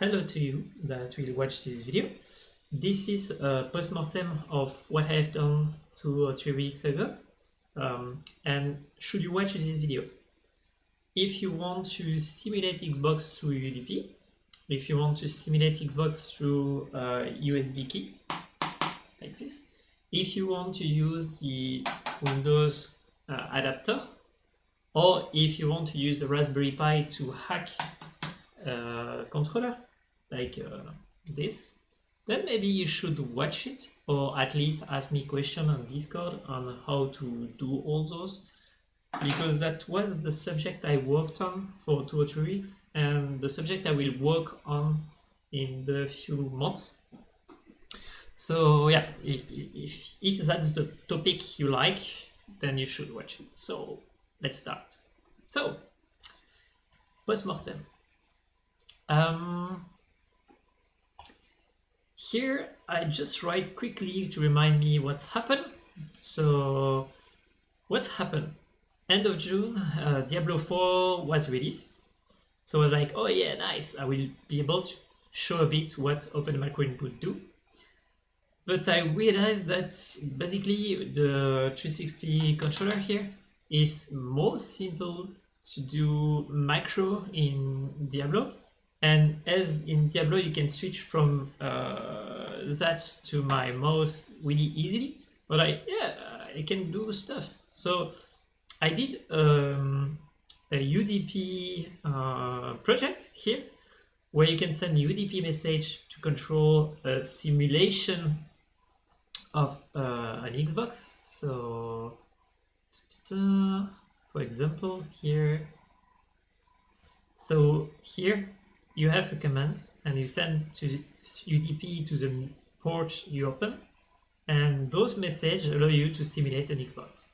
hello to you that will watch this video. This is a postmortem of what I have done 2 or 3 weeks ago. And should you watch this video? If you want to simulate Xbox through UDP, if you want to simulate Xbox through USB key, like this, if you want to use the Windows adapter, or if you want to use a Raspberry Pi to hack a controller like this, then maybe you should watch it, or at least ask me question on Discord on how to do all those, because that was the subject I worked on for 2 or 3 weeks, and the subject I will work on in the few months. So yeah, if that's the topic you like, then you should watch it. So let's start. So, postmortem. Here I just write quickly to remind me what's happened. So what's happened? End of June, Diablo 4 was released. So I was like, oh yeah, nice. I will be able to show a bit what Open Macro Input do. But I realized that basically the 360 controller here is more simple to do macro in Diablo. And as in Diablo, you can switch from that to my mouse really easily. But I can do stuff. So I did a UDP project here, where you can send UDP message to control a simulation of an Xbox. So, for example, here. So here you have the command, and you send to UDP to the port you open, and those messages allow you to simulate an Xbox.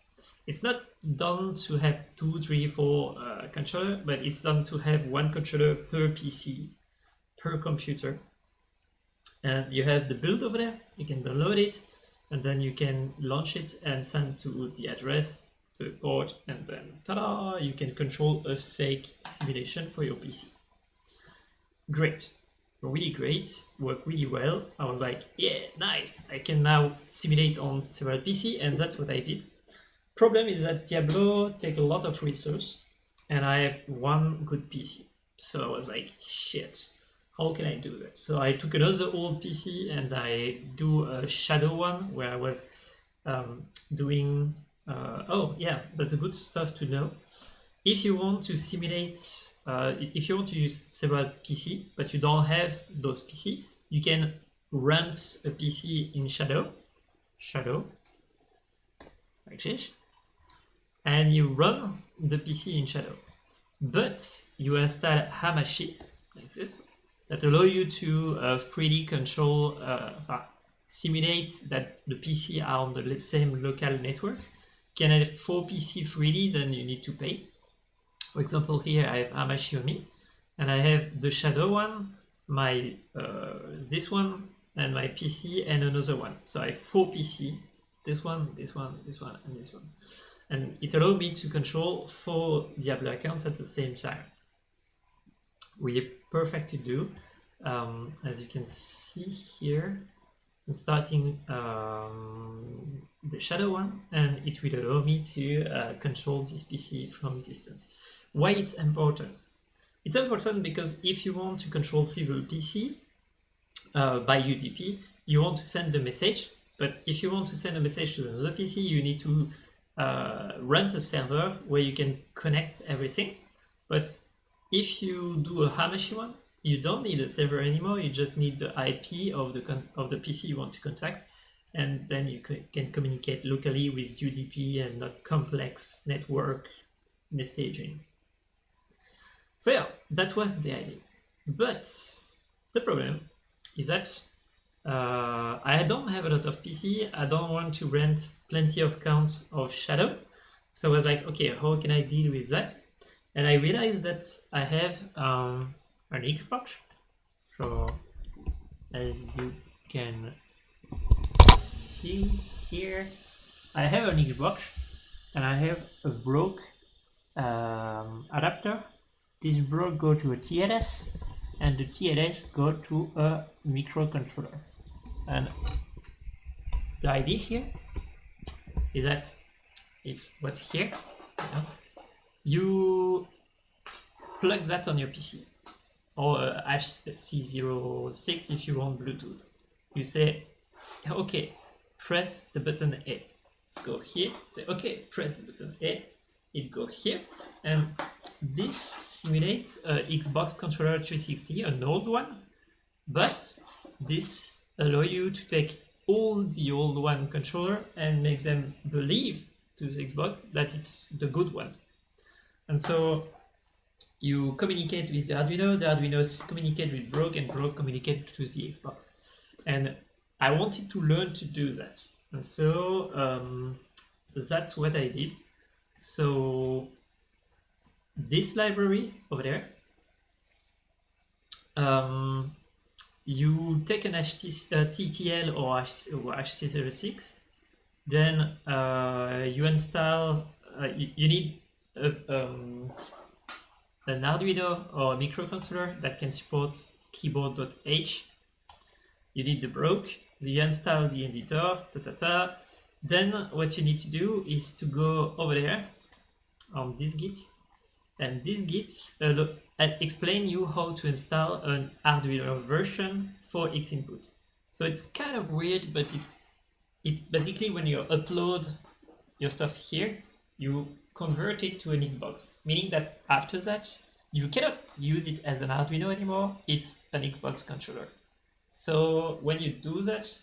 It's not done to have 2, 3, 4 controllers, but it's done to have 1 controller per PC, per computer. And you have the build over there. You can download it, and then you can launch it and send to the address, to the port, and then ta-da! You can control a fake simulation for your PC. Great, really great, worked really well. I was like, yeah, nice. I can now simulate on several PC, and that's what I did. Problem is that Diablo takes a lot of resource, and I have 1 good PC. So I was like, shit, how can I do that? So I took another old PC and I do a shadow one where I was doing, oh yeah, that's good stuff to know. If you want to simulate, if you want to use several PC, but you don't have those PC, you can rent a PC in shadow, like this, and you run the PC in shadow. But you install Hamashi, like this, that allow you to 3D control, simulate that the PC are on the same local network. You can have 4 PC 3D, then you need to pay. For example, here I have Hamashi on me, and I have the shadow one, my this one, and my PC, and another one. So I have 4 PC, this one, this one, this one, and this one. And it allowed me to control 4 Diablo accounts at the same time. Really perfect to do. As you can see here, I'm starting the shadow one, and it will allow me to control this PC from distance. Why it's important? It's important because if you want to control several PC by UDP, you want to send the message, but if you want to send a message to another PC, you need to rent a server where you can connect everything. But if you do a Hamashi one, you don't need a server anymore. You just need the IP of the PC you want to contact, and then you can communicate locally with UDP and not complex network messaging. So yeah, that was the idea. But the problem is that I don't have a lot of PC. I don't want to rent plenty of accounts of shadow. So I was like, okay, how can I deal with that? And I realized that I have an Xbox. So as you can see here, I have an Xbox, and I have a broke adapter. This broke go to a TLS, and the TLH go to a microcontroller. And the idea here is that it's what's here. You plug that on your PC or HC06 if you want Bluetooth. You say, okay, press the button A. Let's go here. Say, okay, press the button A. It go here, and this simulates a Xbox controller 360, an old one, but this allow you to take all the old one controller and make them believe to the Xbox that it's the good one. And so you communicate with the Arduino communicate with Broke, and Broke communicate to the Xbox. And I wanted to learn to do that. And so that's what I did. So this library over there, you take an TTL or HC06, then you install, you need an Arduino or a microcontroller that can support keyboard.h. You need the Broke, you install the editor, Then what you need to do is to go over there on this Git, and this Git explain you how to install an Arduino version for X input. So it's kind of weird, but it's basically when you upload your stuff here, you convert it to an Xbox, meaning that after that you cannot use it as an Arduino anymore. It's an Xbox controller. So when you do that,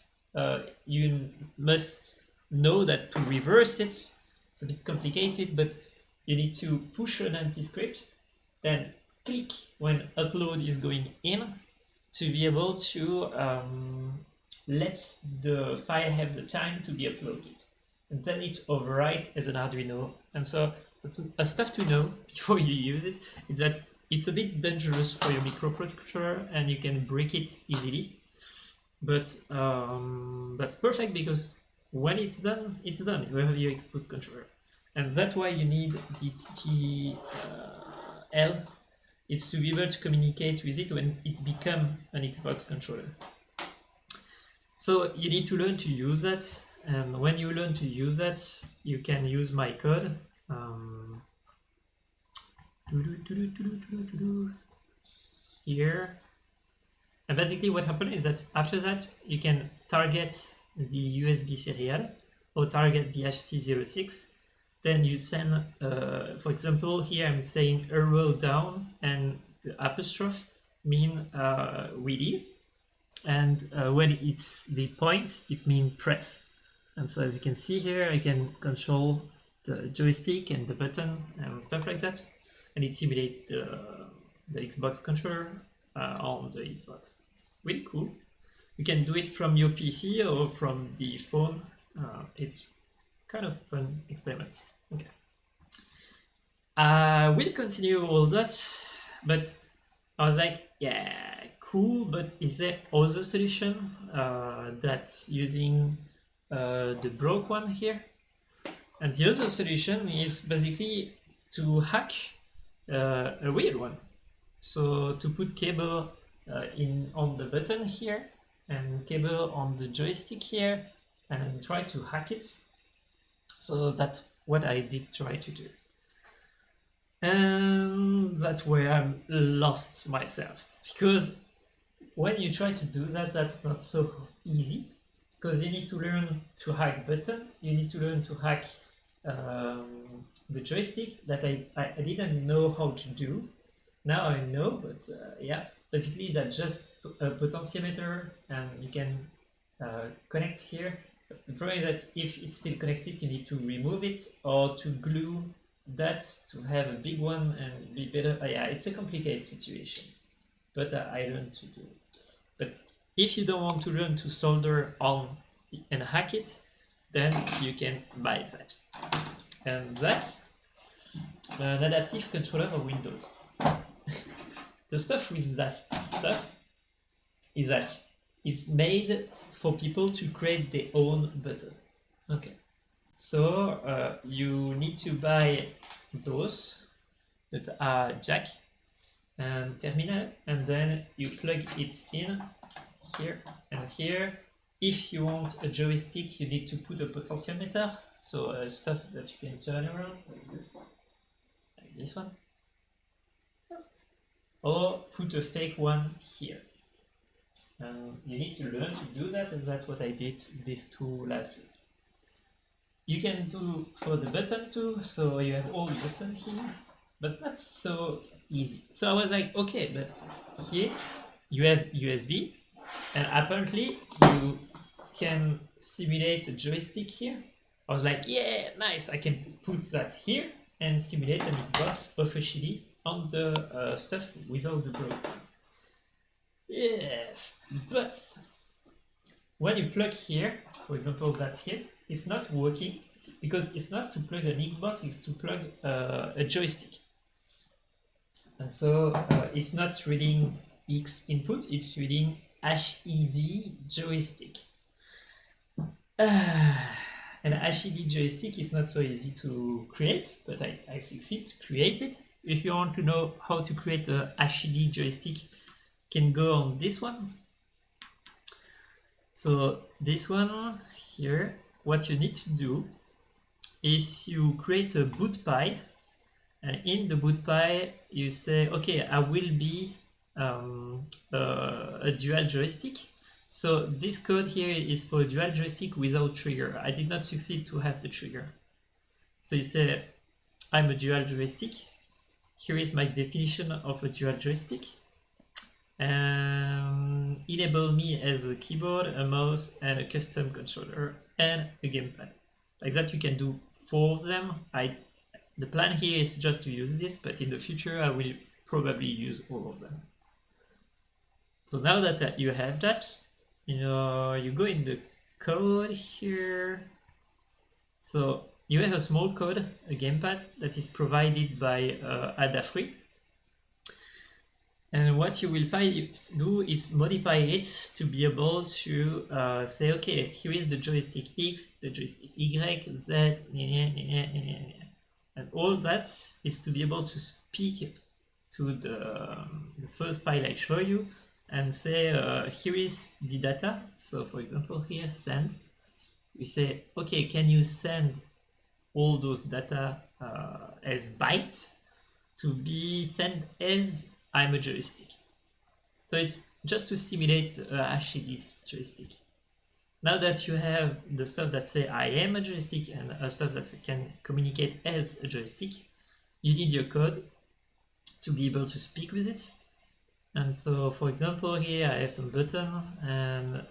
you must know that to reverse it, it's a bit complicated, but you need to push an anti-script, then click when upload is going in to be able to let the file have the time to be uploaded. And then it's overwrite as an Arduino. And so that's a stuff to know before you use it, is that it's a bit dangerous for your microcontroller and you can break it easily. But that's perfect because when it's done, you have your output controller. And that's why you need the TTL. It's to be able to communicate with it when it becomes an Xbox controller. So you need to learn to use that. And when you learn to use that, you can use my code. Here. And basically what happened is that after that, you can target the USB serial or target the HC06. Then you send, for example, here I'm saying arrow down and the apostrophe mean release. And when it's the point, it means press. And so as you can see here, I can control the joystick and the button and stuff like that. And it simulates the Xbox controller on the Xbox. It's really cool. You can do it from your PC or from the phone. It's kind of fun experiment. Okay. I will continue all that, but I was like, yeah, cool, but is there other solution that's using the broke one here? And the other solution is basically to hack a real one. So to put cable on the button here and cable on the joystick here and try to hack it. So that's what I did try to do. And that's where I lost myself, because when you try to do that, that's not so easy, because you need to learn to hack button, you need to learn to hack the joystick that I didn't know how to do. Now I know, but yeah, basically that's just a potentiometer and you can connect here. The problem is that if it's still connected, you need to remove it or to glue that to have a big one and be better. Yeah, it's a complicated situation, but I learned to do it. But if you don't want to learn to solder on and hack it, then you can buy that. And that's an adaptive controller for Windows. The stuff with that stuff is that it's made for people to create their own button. Okay, so you need to buy those that are jack, and terminal, and then you plug it in here and here. If you want a joystick, you need to put a potentiometer, so stuff that you can turn around like this one, or put a fake one here. You need to learn to do that, and that's what I did these two last week. You can do for the button too, so you have all the buttons here, but it's not so easy. So I was like, okay, but here you have USB, and apparently you can simulate a joystick here. I was like, yeah, nice, I can put that here and simulate an Xbox officially on the stuff without the broken. Yes, but when you plug here, for example that here, it's not working because it's not to plug an Xbox, it's to plug a joystick. And so it's not reading X input, it's reading HED joystick. An HED joystick is not so easy to create, but I succeed to create it. If you want to know how to create a HED joystick, you can go on this one. So this one here, what you need to do is you create a boot pie, and in the boot pie you say, okay, I will be a dual joystick. So this code here is for a dual joystick without trigger. I did not succeed to have the trigger. So you say, I'm a dual joystick. Here is my definition of a dual joystick. Enable me as a keyboard, a mouse, and a custom controller, and a gamepad. Like that you can do 4 of them. The plan here is just to use this, but in the future I will probably use all of them. So now that you have that, you go in the code here. So you have a small code, a gamepad that is provided by Adafruit. And what you will do is modify it to be able to say, okay, here is the joystick X, the joystick Y, Z, and all that is to be able to speak to the first file I show you and say, here is the data. So for example here, send. We say, okay, can you send all those data as bytes to be sent as I'm a joystick. So it's just to simulate a HED joystick. Now that you have the stuff that say I am a joystick and stuff that can communicate as a joystick, you need your code to be able to speak with it. And so for example here I have some button and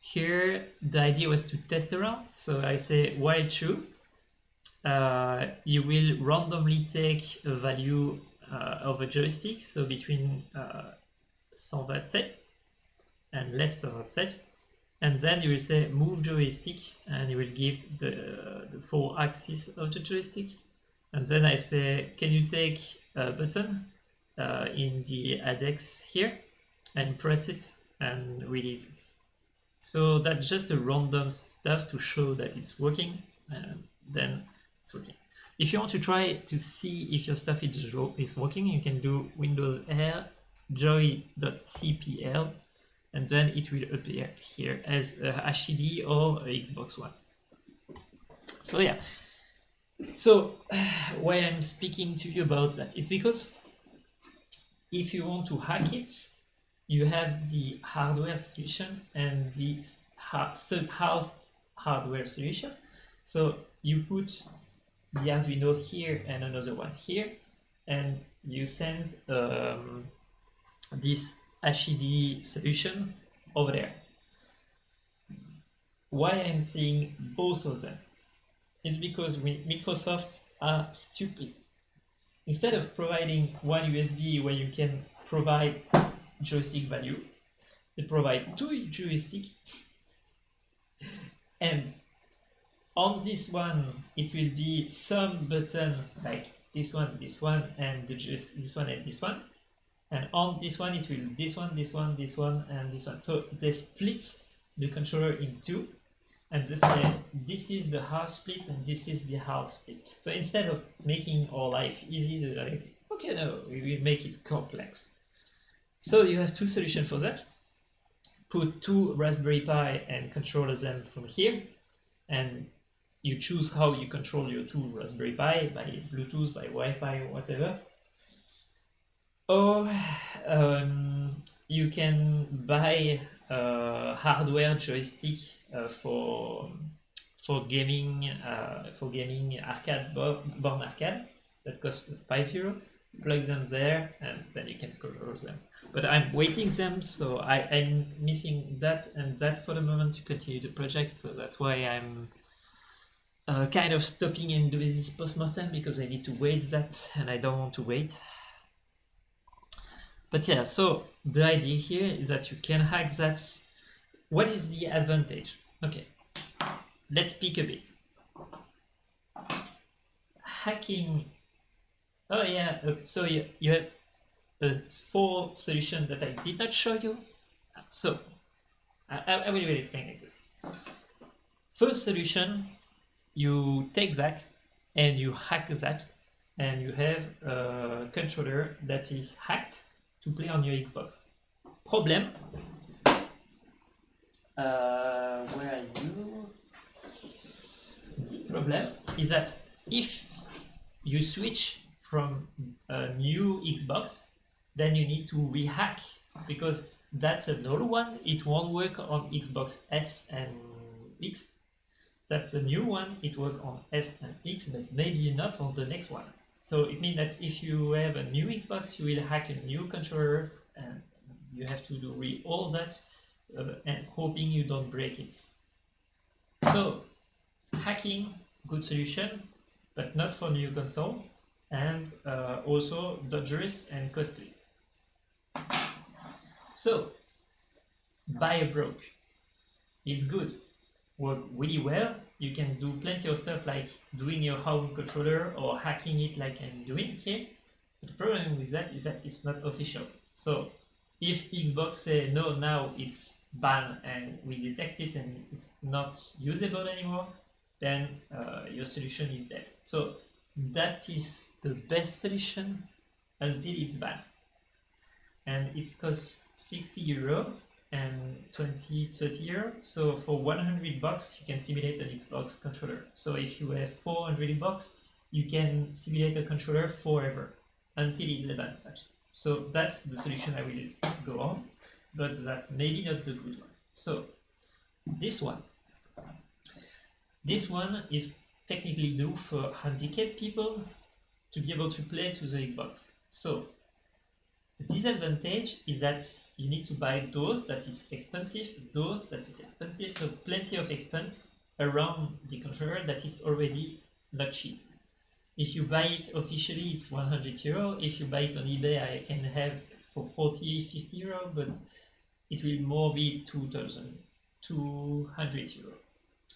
here the idea was to test around. So I say while true, you will randomly take a value of a joystick, so between 127 and less 127, and then you will say move joystick, and you will give the 4 axes of the joystick. And then I say, can you take a button in the ADEX here and press it and release it. So that's just a random stuff to show that it's working, and then it's working. If you want to try to see if your stuff is working, you can do Windows R joy.cpl, and then it will appear here as a HED or a Xbox One. So yeah. So why I'm speaking to you about that, it's because if you want to hack it, you have the hardware solution and the half hardware solution. So you put the Arduino here and another one here, and you send this HED solution over there. Why I'm saying both of them? It's because Microsoft are stupid. Instead of providing one USB where you can provide joystick value, they provide 2 joysticks, and on this one it will be some button like this one, and this one and this one, and on this one it will this one, and this one. So they split the controller in 2, and they say this is the half split and this is the half split. So instead of making our life easy, they're like, okay, no, we will make it complex. So you have two solutions for that. Put two Raspberry Pi and control them from here, and you choose how you control your two Raspberry Pi, by Bluetooth, by Wi-Fi, whatever. Or you can buy a hardware joystick for gaming arcade born arcade that costs €5. Plug them there, and then you can control them. But I'm waiting them, so I'm missing that and that for the moment to continue the project. So that's why I'm kind of stopping and doing this postmortem, because I need to wait that, and I don't want to wait. But yeah, so the idea here is that you can hack that. What is the advantage? Okay, let's pick a bit. Hacking. Oh yeah, so you have 4 solutions that I did not show you. So I will explain like this. First solution, you take that and you hack that, and you have a controller that is hacked to play on your Xbox. Problem. Where are you? The problem is that if you switch from a new Xbox, then you need to rehack, because that's an old one. It won't work on Xbox S and X. That's a new one. It works on S and X, but maybe not on the next one. So it means that if you have a new Xbox, you will hack a new controller, and you have to do all that, and hoping you don't break it. So hacking, good solution, but not for new console, and also dangerous and costly. So buy a broke. It's good, work really well. You can do plenty of stuff like doing your own controller or hacking it like I'm doing here. But the problem with that is that it's not official. So if Xbox say no, now it's banned and we detect it and it's not usable anymore, then your solution is dead. So that is the best solution until it's banned. And it costs €60 and 20-30 euro. So for $100 you can simulate an Xbox controller. So if you have $400, you can simulate a controller forever until it's banned. So that's the solution I will go on, but that maybe not the good one. So this one is technically due for handicapped people to be able to play to the Xbox. So the disadvantage is that you need to buy those that is expensive, so plenty of expense around the controller that is already not cheap. If you buy it officially, it's €100. If you buy it on eBay, I can have for 40-50 euro, but it will more be €200.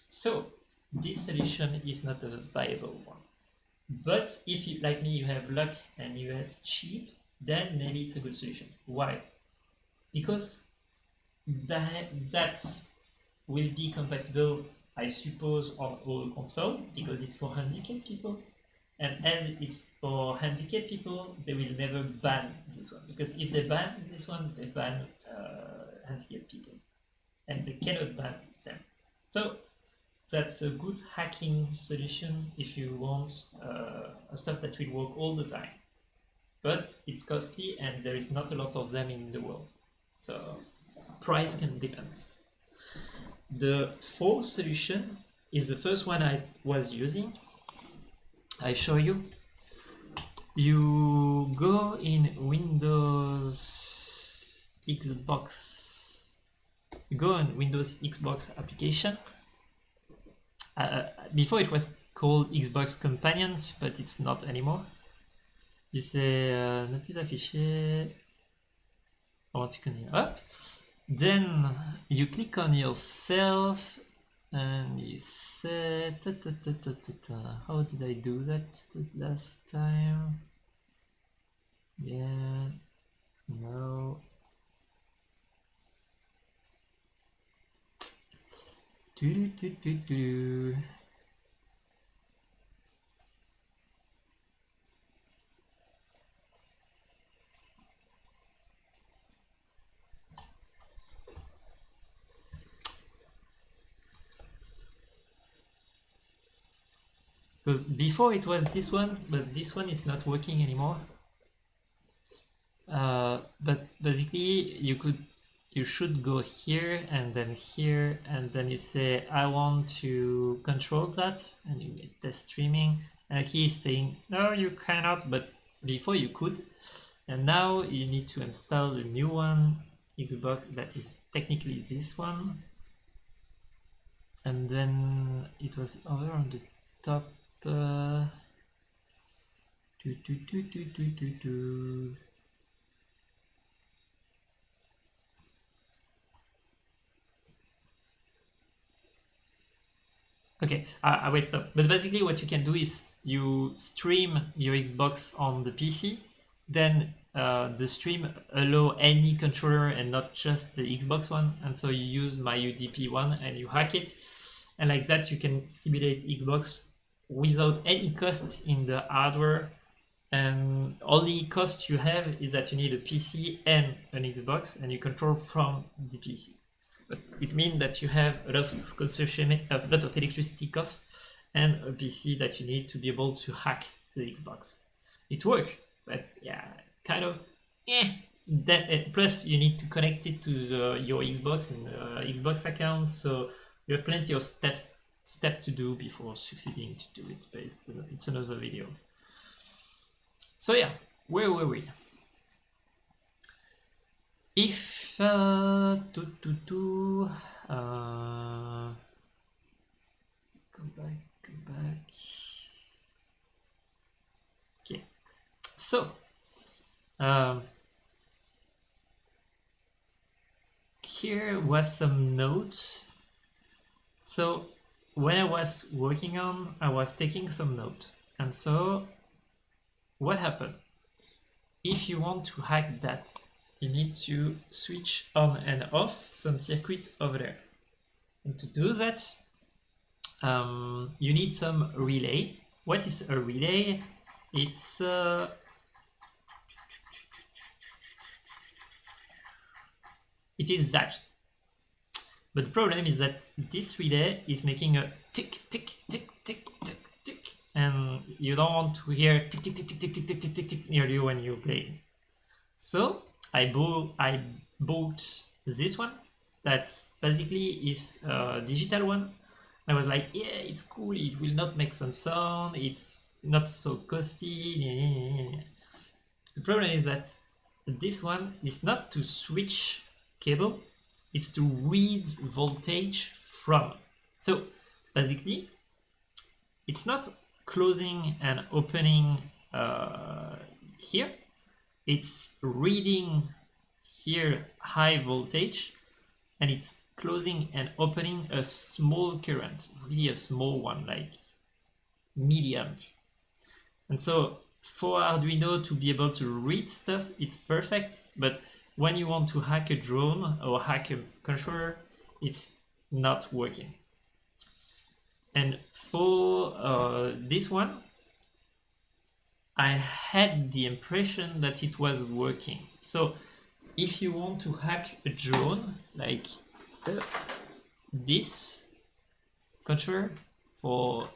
So this solution is not a viable one. But if you, like me, you have luck and you have cheap, then maybe it's a good solution. Why? Because that will be compatible, I suppose, on all console, because it's for handicapped people. And as it's for handicapped people, they will never ban this one, because if they ban this one, they ban handicapped people, and they cannot ban them. So that's a good hacking solution if you want a stuff that will work all the time. But it's costly and there is not a lot of them in the world. So price can depend. The fourth solution is the first one I was using. I show you. You go in Windows Xbox. You go in Windows Xbox application. Before it was called Xbox Companions, but it's not anymore. You say ne plus afficher. I want to continue up. Then you click on yourself and you say how did I do that last time? Yeah, no. Because before it was this one, but this one is not working anymore. But basically you should go here and then you say I want to control that, and you get test streaming, and he's saying no, you cannot, but before you could. And now you need to install the new one, Xbox, that is technically this one, and then it was over on the top. Okay, I will stop. But basically what you can do is you stream your Xbox on the PC, then the stream allow any controller and not just the Xbox one, and so you use my UDP one and you hack it, and like that you can simulate Xbox without any cost in the hardware, and only cost you have is that you need a PC and an Xbox, and you control from the PC. But it means that you have a lot of consumption, a lot of electricity cost, and a PC that you need to be able to hack the Xbox. It works, but yeah, kind of, That plus you need to connect it to your Xbox and Xbox account, so you have plenty of step to do before succeeding to do it. But it's another video. So yeah, where were we? If go back. Okay, so here was some notes. So when I was working on, I was taking some note, and so what happened? If you want to hack that, you need to switch on and off some circuit over there. And to do that, you need some relay. What is a relay? It's it is that. But the problem is that this relay is making a tick, tick, tick, tick, tick, tick, and you don't want to hear tick, tick, tick, tick, tick, tick, tick, tick, tick, tick near you when you play. So I bought this one that basically is a digital one. I was like, yeah, it's cool, it will not make some sound, it's not so costly. The problem is that this one is not to switch cable, it's to read voltage from. So basically, it's not closing and opening here, it's reading here high voltage, and it's closing and opening a small current, really a small one, like milliamp. And so for Arduino to be able to read stuff, it's perfect, but when you want to hack a drone or hack a controller, it's not working. And for this one, I had the impression that it was working. So if you want to hack a drone, like this controller for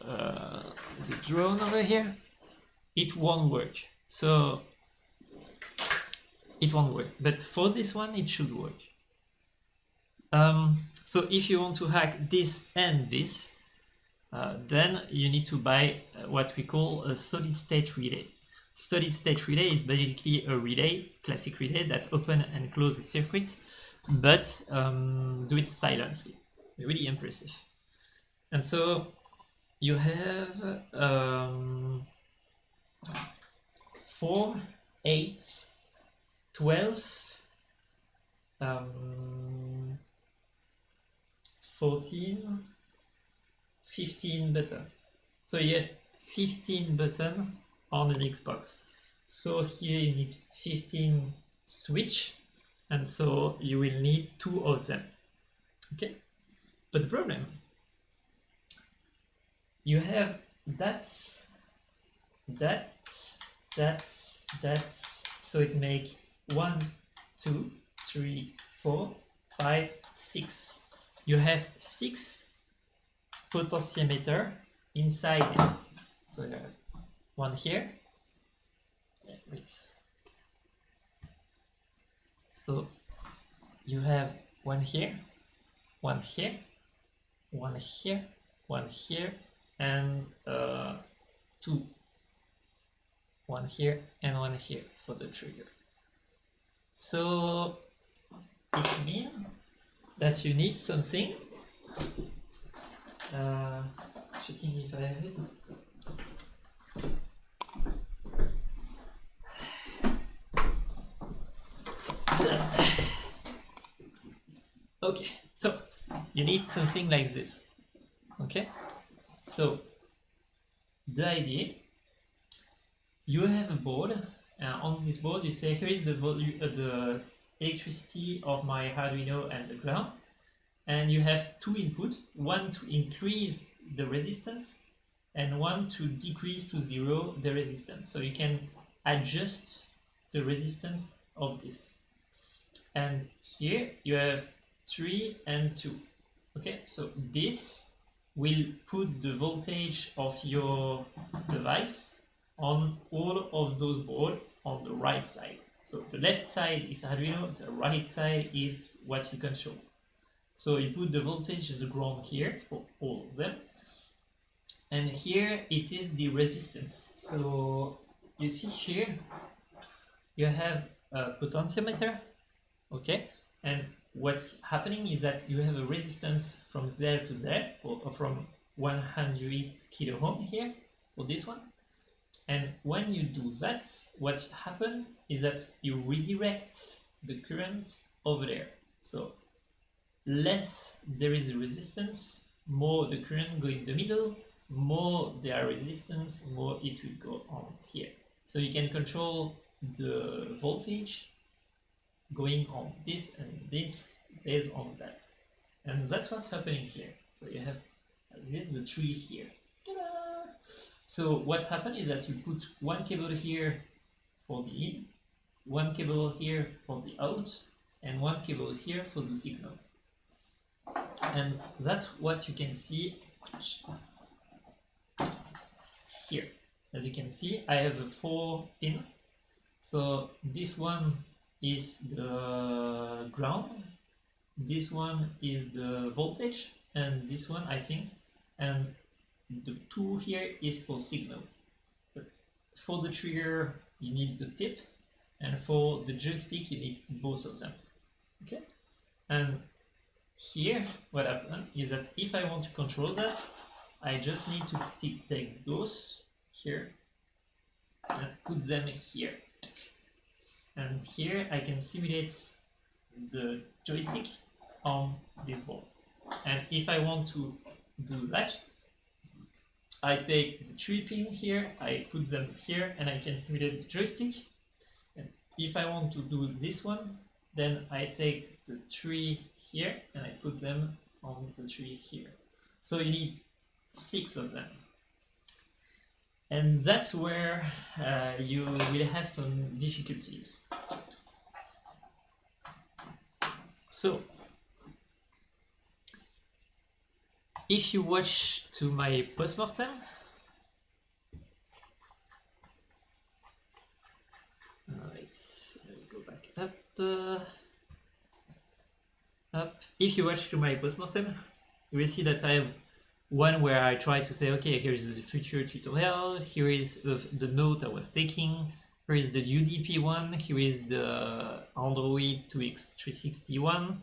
the drone over here, it won't work. So it won't work. But for this one, it should work. So if you want to hack this and this, then you need to buy what we call a solid state relay. Solid state relay is basically a relay, classic relay, that open and close the circuit, but do it silently. Really impressive. And so you have 4, 8, 12, 14, 15 buttons. So you have 15 buttons on an Xbox. So here you need 15 switch, and so you will need 2 of them. Okay, but the problem you have that, so it make 1, 2, 3, 4, 5, 6. You have 6 potentiometer inside it. So you have one here. Yeah, wait. So you have one here, one here, one here, one here, and 2. One here and one here for the trigger. So it means that you need something. Checking if I have it. Okay, so you need something like this. Okay, so the idea, you have a board. On this board, you say here is the electricity of my Arduino and the ground, and you have 2 inputs: one to increase the resistance and one to decrease to 0 the resistance. So you can adjust the resistance of this. And here you have 3 and 2. Okay, so this will put the voltage of your device on all of those boards on the right side. So the left side is Arduino, the right side is what you control. So you put the voltage and the ground here for all of them. And here it is the resistance. So you see here, you have a potentiometer, okay? And what's happening is that you have a resistance from there to there, or from 100 kilo ohm here, for this one. And when you do that, what happens is that you redirect the current over there. So less there is a resistance, more the current go in the middle, more there are resistance, more it will go on here. So you can control the voltage going on this and this based on that. And that's what's happening here. So you have this is the tree here. Ta-da! So what happened is that you put one cable here for the in, one cable here for the out, and one cable here for the signal. And that's what you can see here. As you can see, I have a 4 pin. So this one is the ground, this one is the voltage, and this one I think, and the 2 here is for signal. But for the trigger you need the tip, and for the joystick you need both of them. Okay, and here what happens is that if I want to control that, I just need to take those here and put them here. And here I can simulate the joystick on this board. And if I want to do that, I take the 3 pin here, I put them here, and I can simulate the joystick. And if I want to do this one, then I take the 3 here and I put them on the 3 here. So you need 6 of them. And that's where you will have some difficulties. So, if you watch to my postmortem, let's go back up, up. If you watch to my postmortem, you will see that I have one where I try to say, okay, here is the future tutorial, here is the note I was taking, here is the UDP one, here is the Android 2x360 one,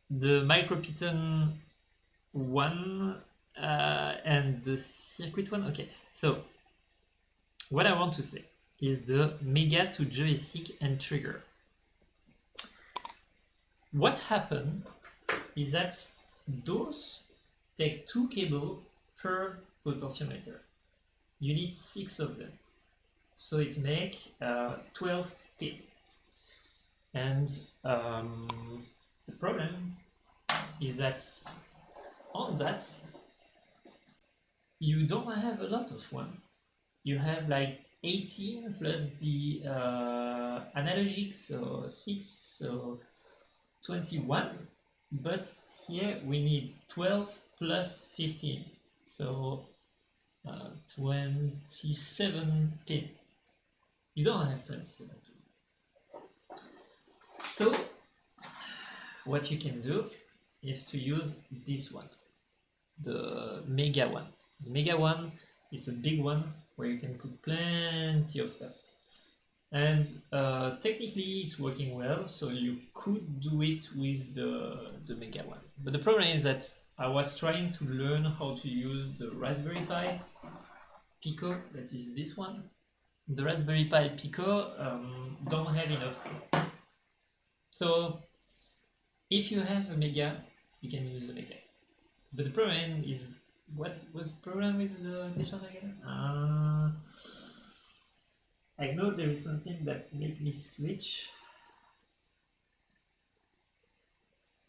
the MicroPython one, and the circuit one. Okay, so what I want to say is the Mega to joystick and trigger. What happened is that those take 2 cables per potentiometer. You need 6 of them. So it makes 12 pin. And the problem is that on that, you don't have a lot of one. You have like 18 plus the analogic, so 6, so 21. But here we need 12 plus 15, so 27 pin. You don't have 27 pin. So what you can do is to use this one, the mega one. The mega one is a big one where you can put plenty of stuff. And technically it's working well, so you could do it with the mega one. But the problem is that I was trying to learn how to use the Raspberry Pi Pico, that is this one. The Raspberry Pi Pico don't have enough. So if you have a mega, you can use the mega. But the problem is, what was the problem with this one again? I know there is something that made me switch,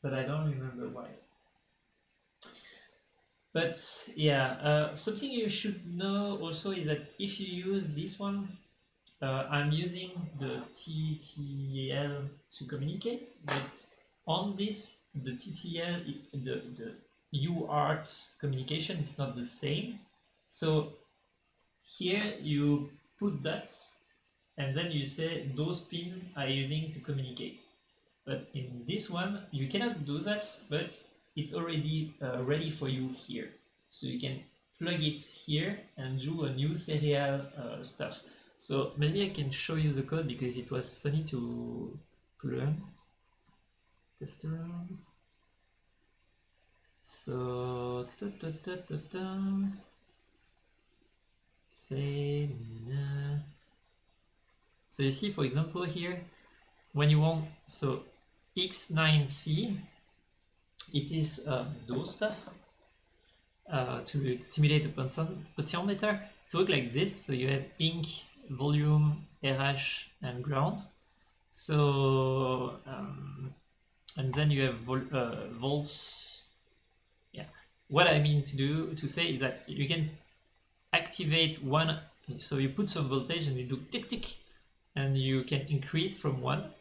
but I don't remember why. But yeah, something you should know also is that if you use this one, I'm using the TTL to communicate, but on this, the TTL, the UART communication is not the same. So here you put that, and then you say those pins are using to communicate. But in this one, you cannot do that, but it's already ready for you here. So you can plug it here and do a new serial stuff. So maybe I can show you the code because it was funny to learn. Test around. So so you see, for example, here, when you want, so X9C, it is those stuff to simulate the potentiometer. It works like this. So you have ink, volume, RH, and ground. So and then you have volts. Yeah. What I mean to say is that you can activate one. So you put some voltage and you do tick tick, and you can increase from 1.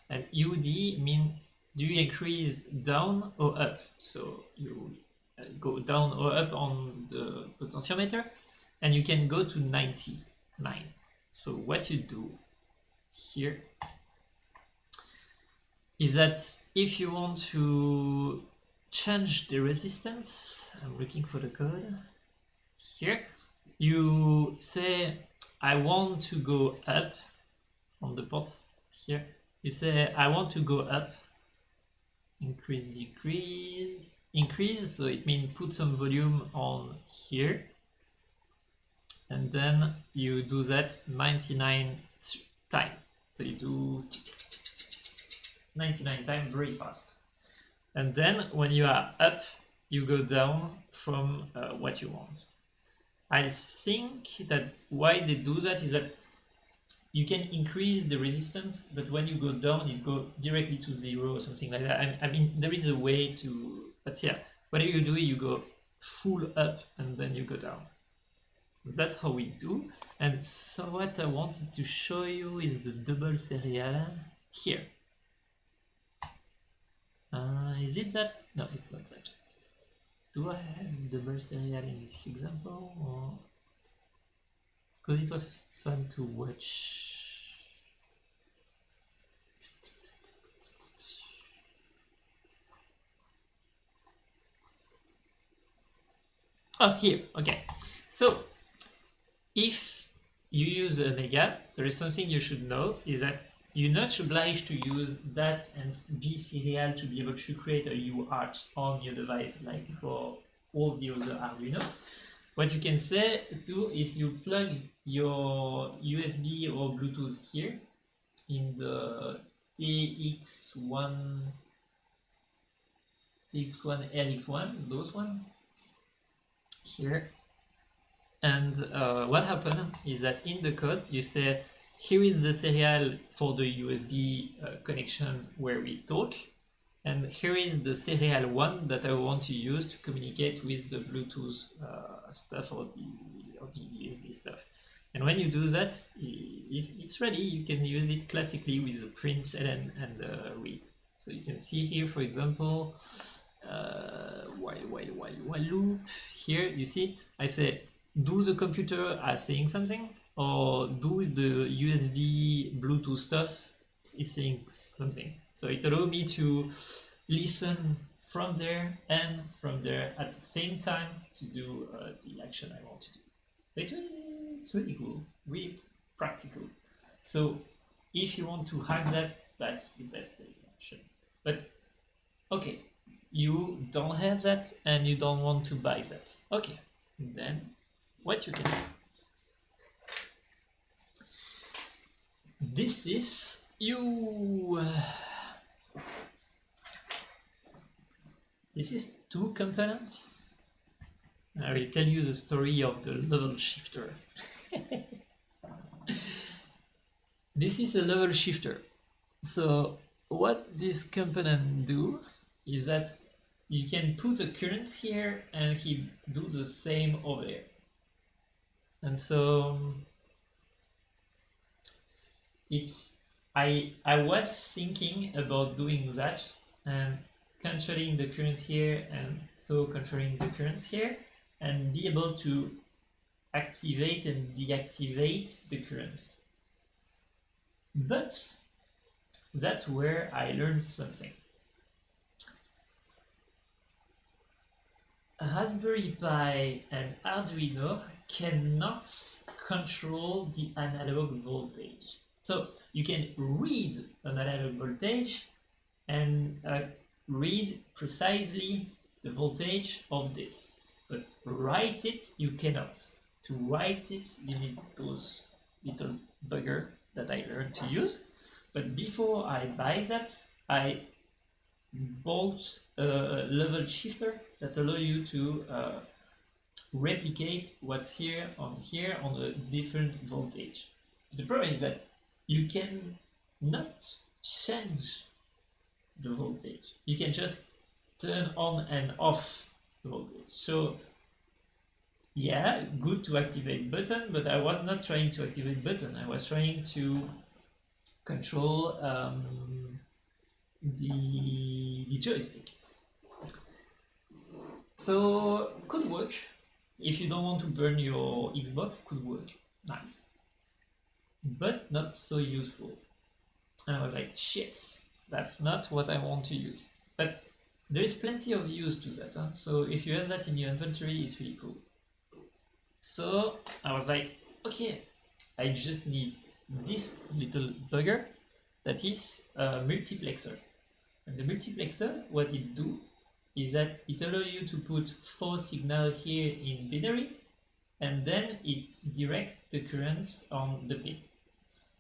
And UD mean do you increase down or up? So you go down or up on the potentiometer, and you can go to 99. So what you do here is that if you want to change the resistance, I'm looking for the code here, you say I want to go up on the port here. You say I want to go up, increase, decrease, increase, so it means put some volume on here, and then you do that 99 times. So you do 99 times very fast. And then when you are up, you go down from what you want. I think that why they do that is that you can increase the resistance, but when you go down, it goes directly to 0 or something like that. I mean, there is a way to, but yeah, whatever you do, you go full up and then you go down. That's how we do. And so what I wanted to show you is the double serial here. Is it that? No, it's not that. Do I have the double serial in this example? Or because it was fun to watch. Oh, here, okay. So if you use a Omega, there is something you should know, is that you're not obliged to use that and B serial to be able to create a UART on your device like for all the other Arduino. What you can say too is you plug your USB or Bluetooth here in the TX1, LX1, those one here. And what happened is that in the code you say here is the serial for the USB connection where we talk, And here is the serial one that I want to use to communicate with the Bluetooth stuff or the USB stuff. And when you do that, it's ready. You can use it classically with the print and read. So you can see here, for example, while loop. Here you see, I say, do the computer as saying something, or do the USB Bluetooth stuff is saying something. So it allows me to listen from there and from there at the same time to do the action I want to do. It's really cool, really practical. So if you want to hack that, that's the best option. But okay, you don't have that and you don't want to buy that. Okay, then what you can do? This is this is two components. I will tell you the story of the level shifter. This is a level shifter. So what this component do is that you can put a current here and he do the same over there. And so I was thinking about doing that and controlling the current here and so controlling the current here and be able to activate and deactivate the current. But that's where I learned something. Raspberry Pi and Arduino cannot control the analog voltage. So you can read an analog voltage and read precisely the voltage of this, but write it you cannot. To write it you need those little bugger that I learned to use. But before I buy that, I bought a level shifter that allow you to replicate what's here on a different voltage. The problem is that you can not change the voltage. You can just turn on and off the voltage. So yeah, good to activate button, but I was not trying to activate button. I was trying to control the joystick. So could work. If you don't want to burn your Xbox, could work. Nice. But not so useful. And I was like, shit, that's not what I want to use. But there is plenty of use to that. Huh? So if you have that in your inventory, it's really cool. So I was like, okay, I just need this little bugger that is a multiplexer. And the multiplexer, what it do is that it allows you to put 4 signals here in binary, and then it directs the current on the pin.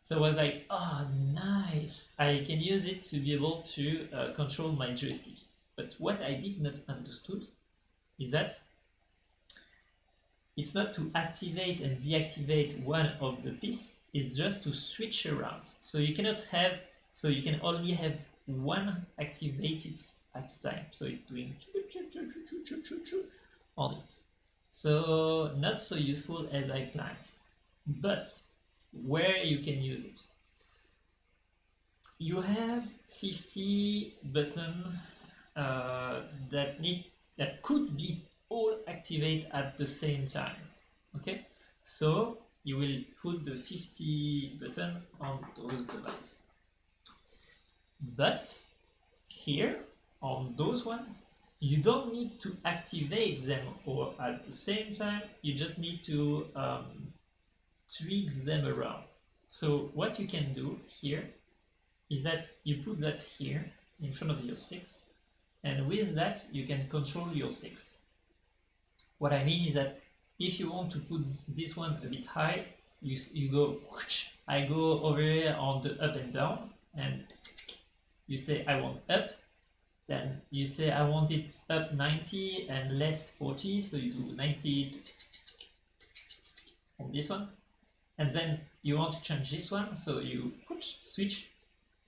So I was like, oh, nice. I can use it to be able to control my joystick. But what I did not understood is that it's not to activate and deactivate one of the pins, it's just to switch around. So you cannot have, so you can only have one activated at a time. So it's doing on it. So not so useful as I planned. But where you can use it? You have 50 buttons that could be all activate at the same time. Okay, so you will put the 50 button on those devices. But here on those one, you don't need to activate them all at the same time. You just need to tweak them around. So what you can do here is that you put that here in front of your 6, and with that you can control your 6. What I mean is that if you want to put this one a bit high, you go, I go over here on the up and down, and you say I want up, then you say I want it up 90 and less 40, so you do 90 on this one, and then you want to change this one, so you switch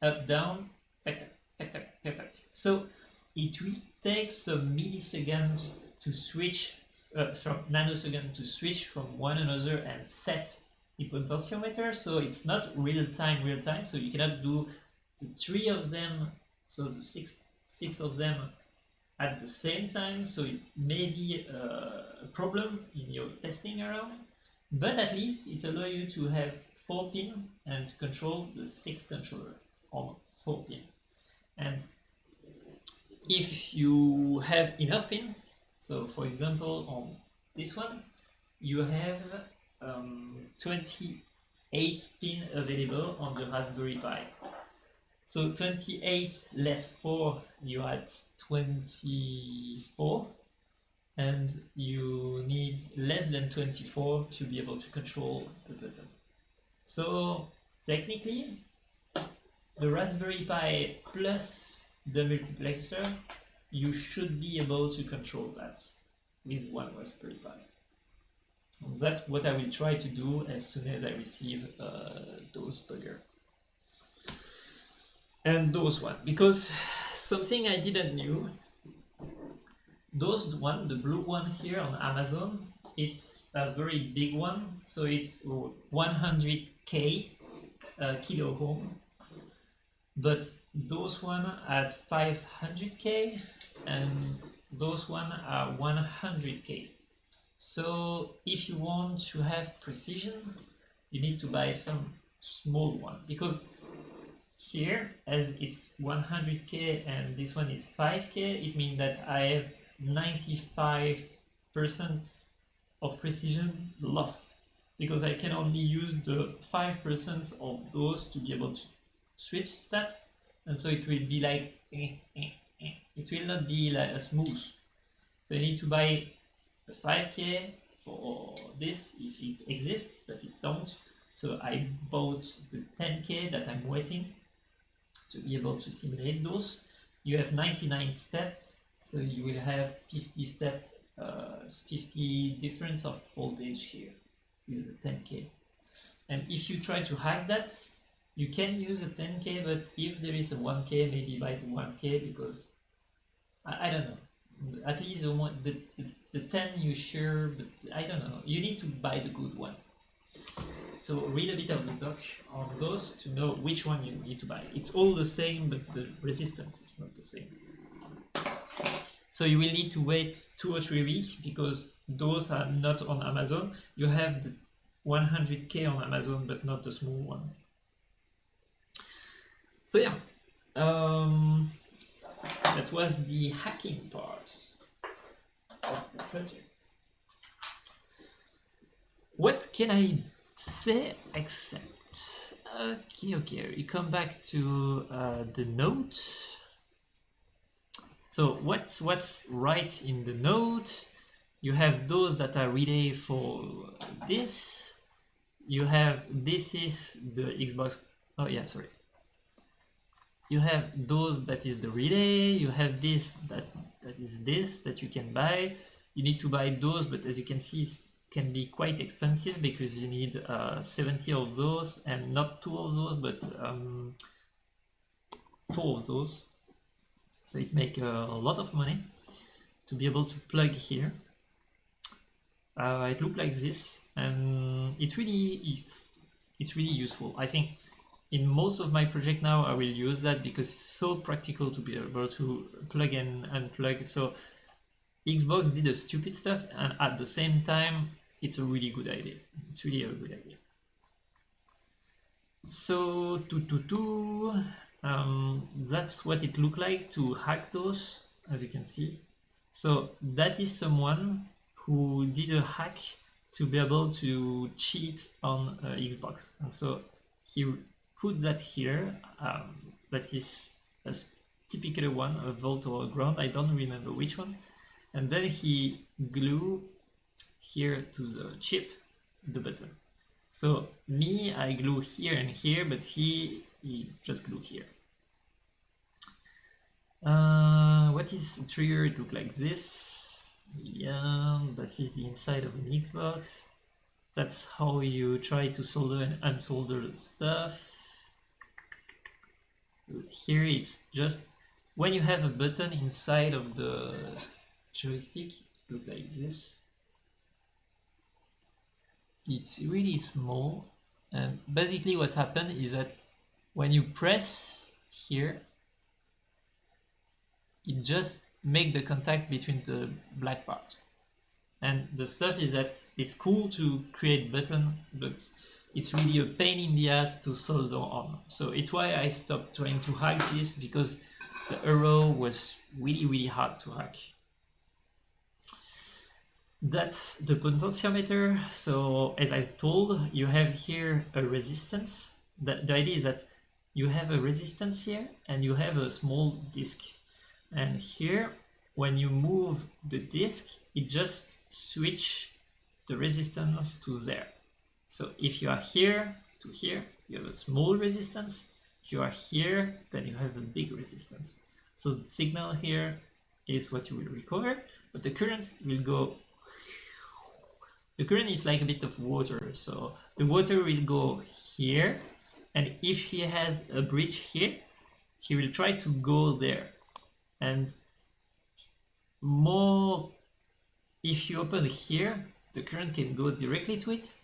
up, down, tac, tac, tac, tac. So it will take some milliseconds to switch from nanosecond to switch from one another and set the potentiometer. So it's not real time. So you cannot do the three of them, so the six of them at the same time. So it may be a problem in your testing around, but at least it allows you to have 4 pin and to control the 6 controller on 4 pin. And if you have enough pin, so for example on this one you have 28 pin available on the Raspberry Pi. So 28 less 4, you add 24, and you need less than 24 to be able to control the button. So technically, the Raspberry Pi plus the multiplexer, you should be able to control that with one Raspberry Pi. And that's what I will try to do as soon as I receive those bugger. And those one, because something I didn't knew, those one, the blue one here on Amazon, it's a very big one, so it's 100k kilo ohm, but those one at 500k and those one are 100k. So if you want to have precision, you need to buy some small one, because here, as it's 100k and this one is 5k, it means that I have 95% of precision lost, because I can only use the 5% of those to be able to switch that, and so it will be like it will not be like a smooth. So I need to buy a 5k for this if it exists, but it don't. So I bought the 10k that I'm waiting to be able to simulate those. You have 99 steps, so you will have 50 step, 50 difference of voltage here with the 10k. And if you try to hack that, you can use a 10k, but if there is a 1k, maybe buy the 1k, because I don't know. At least the 10 you sure, but I don't know. You need to buy the good one. So read a bit of the doc on those to know which one you need to buy. It's all the same, but the resistance is not the same. So you will need to wait 2 or 3 weeks, because those are not on Amazon. You have the 100k on Amazon, but not the small one. So yeah, that was the hacking part of the project. What can I say except? Okay, we come back to the note. So what's right in the note? You have those that are relay for this. You have this is the Xbox. Oh yeah, sorry. You have those that is the relay. You have this that is this that you can buy. You need to buy those, but as you can see, it can be quite expensive, because you need 70 of those, and not 2 of those, but 4 of those. So it makes a lot of money to be able to plug here. It looks like this, and it's really useful. I think in most of my project now I will use that, because it's so practical to be able to plug and unplug. So Xbox did the stupid stuff, and at the same time it's a really good idea. It's really a good idea. So that's what it looked like to hack those, as you can see. So that is someone who did a hack to be able to cheat on Xbox, and so he put that here. That is a typical one, a volt or a ground, I don't remember which one, and then he glue here to the chip the button. So me, I glue here and here, but he just glue here. What is the trigger? It looks like this. Yeah, this is the inside of an Xbox. That's how you try to solder and unsolder the stuff. Here it's just when you have a button inside of the joystick, look like this. It's really small, and basically what happened is that when you press here, it just make the contact between the black part. And the stuff is that it's cool to create button, but it's really a pain in the ass to solder on. So it's why I stopped trying to hack this, because the arrow was really hard to hack. That's the potentiometer. So as I told, you have here a resistance. The idea is that you have a resistance here and you have a small disc. And here, when you move the disc, it just switch the resistance to there. So if you are here to here, you have a small resistance. If you are here, then you have a big resistance. So the signal here is what you will recover, but the current will go. The current is like a bit of water, so the water will go here, and if he has a bridge here, he will try to go there. And more, if you open here, the current can go directly to it,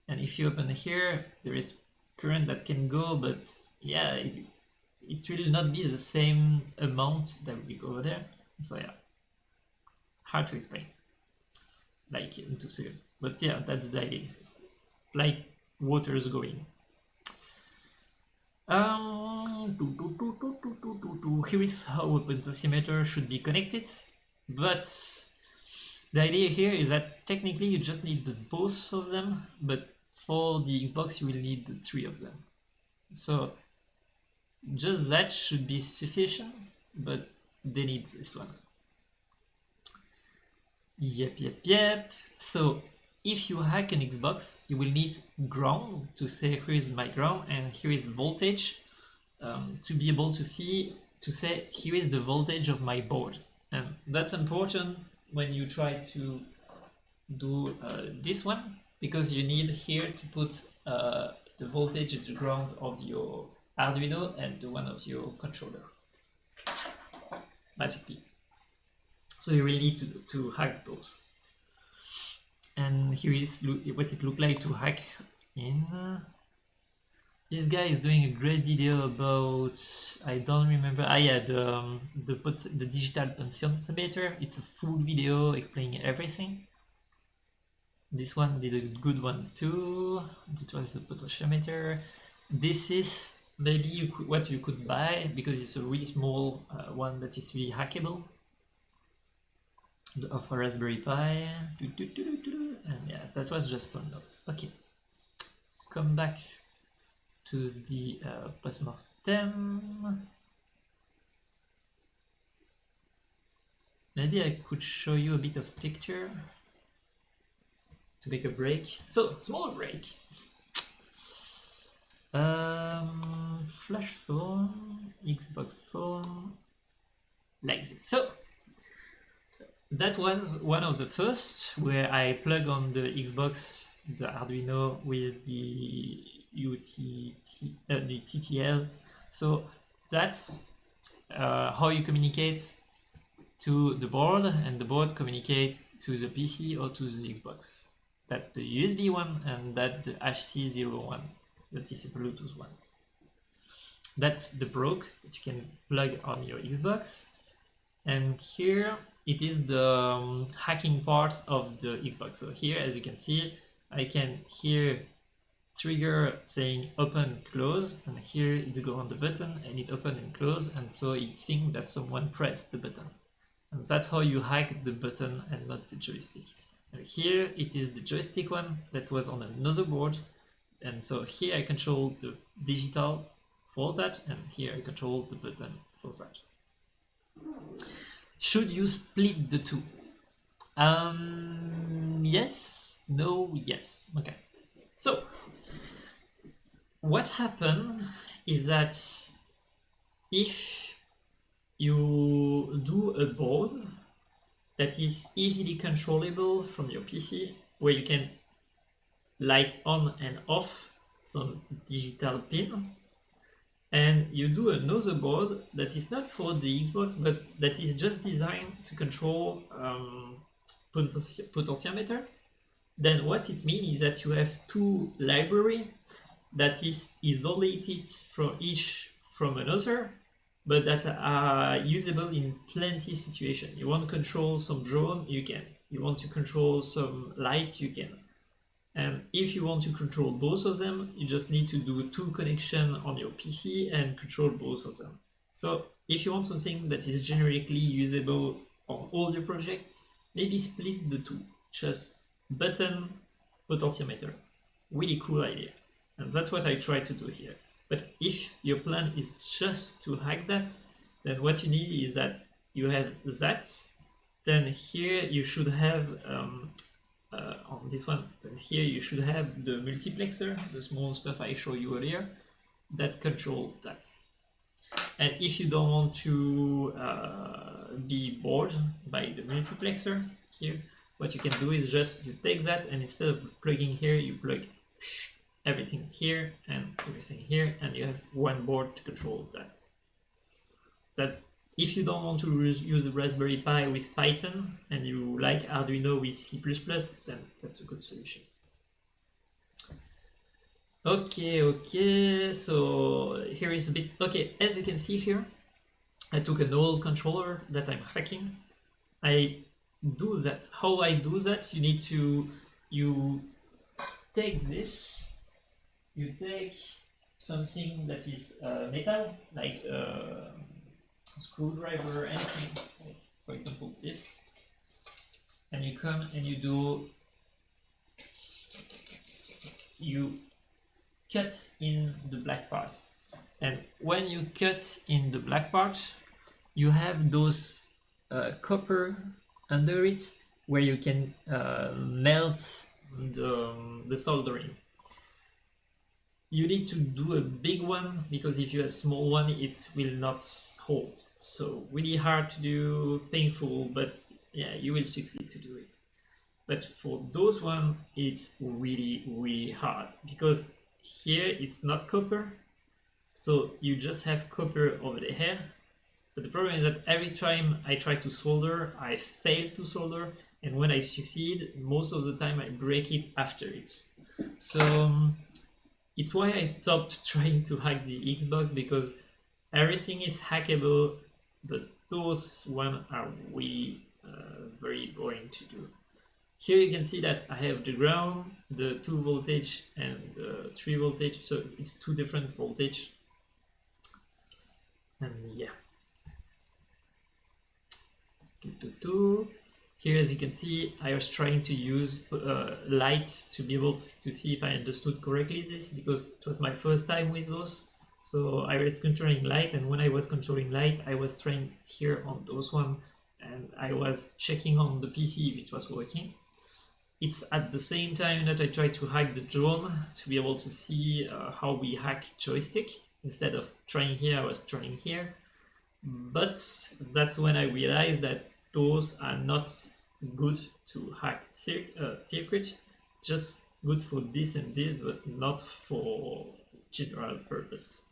and if you open here, there is current that can go, but yeah, it will not be the same amount that will go over there. So yeah, hard to explain, like in 2 seconds. But yeah, that's the idea. Like water is going. Here is how a potentiometer should be connected, but the idea here is that technically you just need the both of them, but for the Xbox you will need the 3 of them. So just that should be sufficient, but they need this one. Yep. So if you hack an Xbox, you will need ground to say here is my ground and here is voltage, to be able to say here is the voltage of my board. And that's important when you try to do this one, because you need here to put the voltage at the ground of your Arduino and the one of your controller, basically. So you will need to hack those. And here is what it looked like to hack in. This guy is doing a great video about, I don't remember, the digital potentiometer. It's a full video explaining everything. This one did a good one too. It was the potentiometer. This is maybe what you could buy, because it's a really small one that is really hackable. Of a Raspberry Pi, and yeah, that was just a note. Okay, come back to the postmortem. Maybe I could show you a bit of picture to make a break. So, small break. Flash phone, Xbox phone, like this. So that was one of the first where I plug on the Xbox, the Arduino with the the TTL. So that's how you communicate to the board, and the board communicate to the PC or to the Xbox. That's the USB one, and that the HC01, that is a Bluetooth one. That's the broke that you can plug on your Xbox. And here it is the hacking part of the Xbox. So here, as you can see, I can here trigger saying open, close, and here it's go on the button and it open and close, and so it thinks that someone pressed the button. And that's how you hack the button and not the joystick. And here it is the joystick one that was on another board, and so here I control the digital for that, and here I control the button for that. Should you split the two? Yes, no, yes. Okay. So what happened is that if you do a board that is easily controllable from your PC, where you can light on and off some digital pin, and you do another board that is not for the Xbox, but that is just designed to control potentiometer. Then what it means is that you have two libraries that is isolated from each from another, but that are usable in plenty situations. You want to control some drone, you can. You want to control some light, you can. And if you want to control both of them, you just need to do two connections on your PC and control both of them. So if you want something that is generically usable on all your projects, maybe split the two. Just button, potentiometer. Really cool idea. And that's what I try to do here. But if your plan is just to hack that, then what you need is that you have that. Then here you should have on this one, and here you should have the multiplexer, the small stuff I showed you earlier, that control that. And if you don't want to be bored by the multiplexer here, what you can do is just you take that, and instead of plugging here, you plug everything here and everything here, and you have one board to control that. If you don't want to use a Raspberry Pi with Python and you like Arduino with C++, then that's a good solution. Okay, so here is a bit, okay, as you can see here, I took an old controller that I'm hacking. I do that. How I do that, you take this, you take something that is metal, like screwdriver, anything, like for example this, and you come and you cut in the black part, and when you cut in the black part, you have those copper under it where you can melt the soldering. You need to do a big one, because if you have a small one, it will not hold. So really hard to do, painful, but yeah, you will succeed to do it. But for those one, it's really hard, because here it's not copper, so you just have copper over the hair. But the problem is that every time I try to solder, I fail to solder, and when I succeed, most of the time I break it after it. So it's why I stopped trying to hack the Xbox, because everything is hackable, but those one are really very boring to do. Here you can see that I have the ground, the 2 voltage and the 3 voltage, so it's 2 different voltage. And yeah. Here, as you can see, I was trying to use lights to be able to see if I understood correctly this, because it was my first time with those. So I was controlling light, and when I was controlling light, I was trying here on those one, and I was checking on the PC if it was working. It's at the same time that I tried to hack the drone to be able to see how we hack joystick. Instead of trying here, I was trying here. But that's when I realized that those are not good to hack circuit, just good for this and this, but not for general purpose.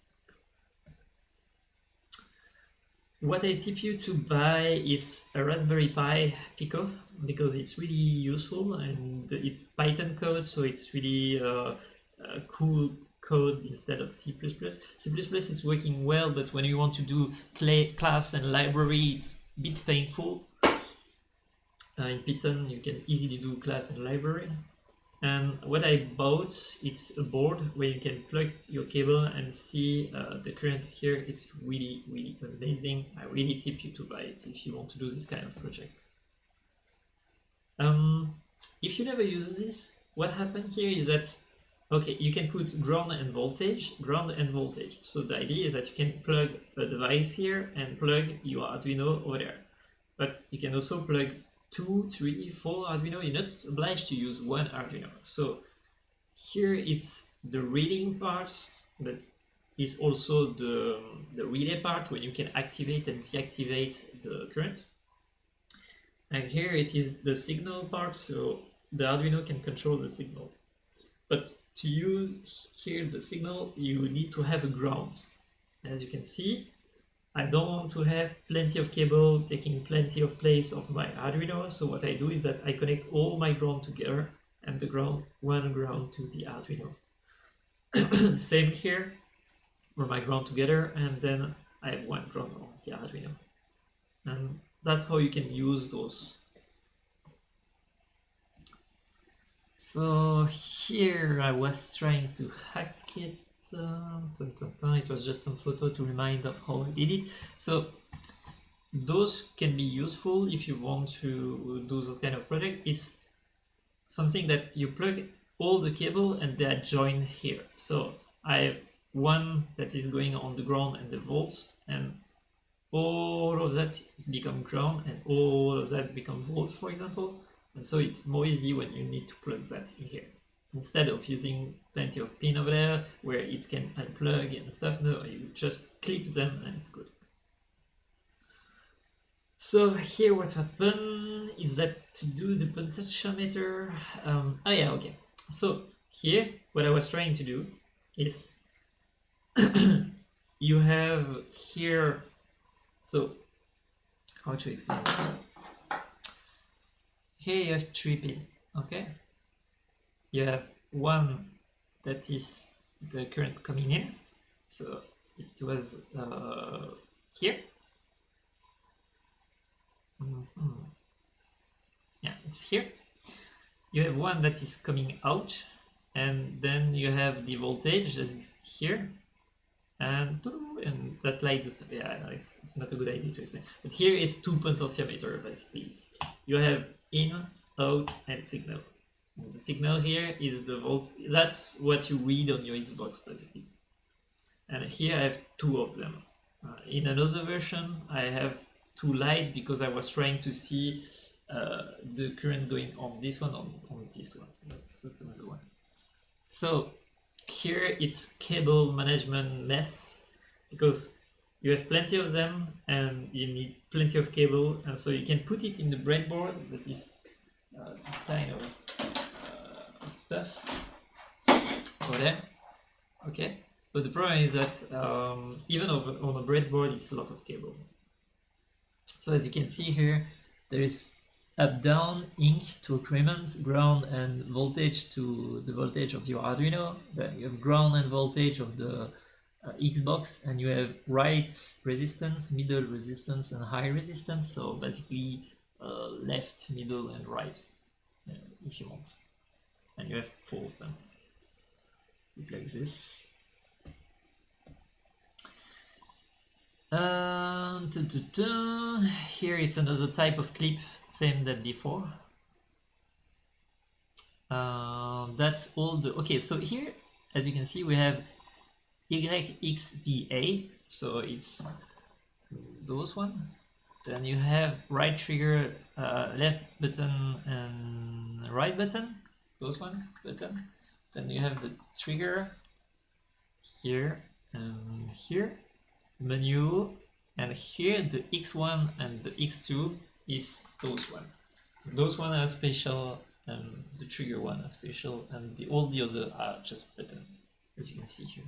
What I tip you to buy is a Raspberry Pi Pico, because it's really useful and it's Python code, so it's really cool code instead of C++. C++ is working well, but when you want to do class and library, it's a bit painful. In Python, you can easily do class and library. And what I bought, it's a board where you can plug your cable and see the current here. It's really amazing. I really tip you to buy it if you want to do this kind of project. If you never use this, what happened here is that, okay, you can put ground and voltage. So the idea is that you can plug a device here and plug your Arduino over there. But you can also plug 2, 3, 4 Arduino. You're not obliged to use one Arduino. So here it's the reading part, but is also the relay part when you can activate and deactivate the current. And here it is the signal part, so the Arduino can control the signal. But to use here the signal, you need to have a ground. as you can see, I don't want to have plenty of cable taking plenty of place of my Arduino. So what I do is that I connect all my ground together and the ground, one ground to the Arduino. Same here, run my ground together, and then I have one ground on the Arduino. And that's how you can use those. So here I was trying to hack it. It was just some photo to remind of how I did it. So those can be useful if you want to do those kind of project. It's something that you plug all the cable and they are joined here. So I have one that is going on the ground and the volts, and all of that become ground and all of that become volt, for example. And so it's more easy when you need to plug that in here. Instead of using plenty of pin over there where it can unplug and stuff, no, you just clip them and it's good. So here what happened is that to do the potentiometer, oh yeah, okay. So here what I was trying to do is you have here, so how to explain that? Here you have 3 pins, okay? You have one that is the current coming in, so it was here. Yeah, it's here. You have one that is coming out, and then you have the voltage that is here, and that light is, yeah, I know it's not a good idea to explain, but here is 2 potentiometer basically. You have in, out, and signal. And the signal here is the volt. That's what you read on your Xbox basically. And here I have 2 of them. In another version, I have 2 light because I was trying to see the current going on this one, on this one. That's another one. So here it's cable management mess because you have plenty of them and you need plenty of cable, and so you can put it in the breadboard that is this kind of stuff over there. Okay, but the problem is that even on a breadboard it's a lot of cable. So as you can see here, there is up down ink to increment ground and voltage to the voltage of your Arduino. Then you have ground and voltage of the Xbox, and you have right resistance, middle resistance, and high resistance. So basically left, middle, and right if you want. And you have 4 of them. Look like this. Here it's another type of clip, same that before. That's all the, okay, so here as you can see we have YXBA, so it's those one. Then you have right trigger, left button and right button, those one button. Then you have the trigger here and here, menu, and here the X1 and the X2 is those one. Those one are special and the trigger one are special, and all the other are just button, as you can see here.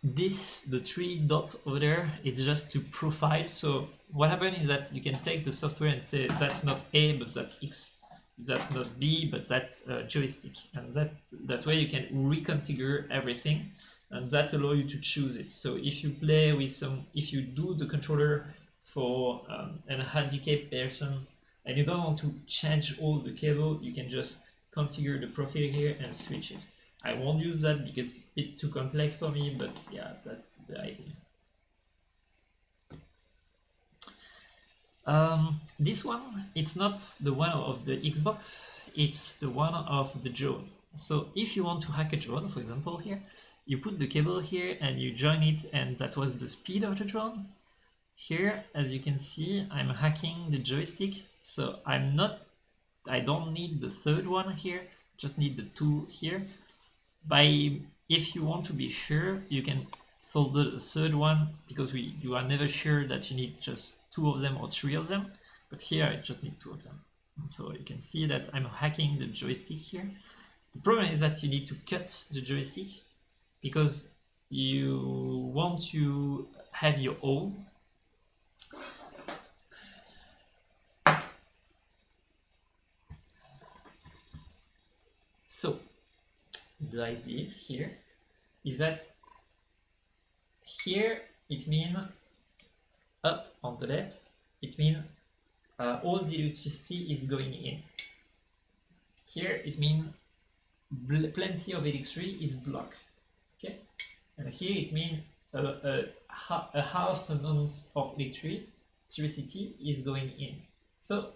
This, the 3 dots over there, it's just to profile. So what happens is that you can take the software and say that's not A but that's X, that's not B but that's joystick, and that way you can reconfigure everything, and that allows you to choose it. So if you play with if you do the controller for an handicapped person and you don't want to change all the cable, you can just configure the profile here and switch it. I won't use that because it's a bit too complex for me, but yeah, that's the idea. This one, it's not the one of the Xbox, it's the one of the drone. So if you want to hack a drone, for example here, you put the cable here and you join it, and that was the speed of the drone. Here, as you can see, I'm hacking the joystick, so I don't need the 3rd one here, just need the 2 here. If you want to be sure, you can solder the 3rd one, because you are never sure that you need just 2 of them or 3 of them, but here I just need 2 of them. And so you can see that I'm hacking the joystick here. The problem is that you need to cut the joystick, because you want to have your own. So the idea here is that here it means up on the left, it means all the electricity is going in. Here it means plenty of electricity is blocked. Okay, and here it means a half amount of electricity is going in. So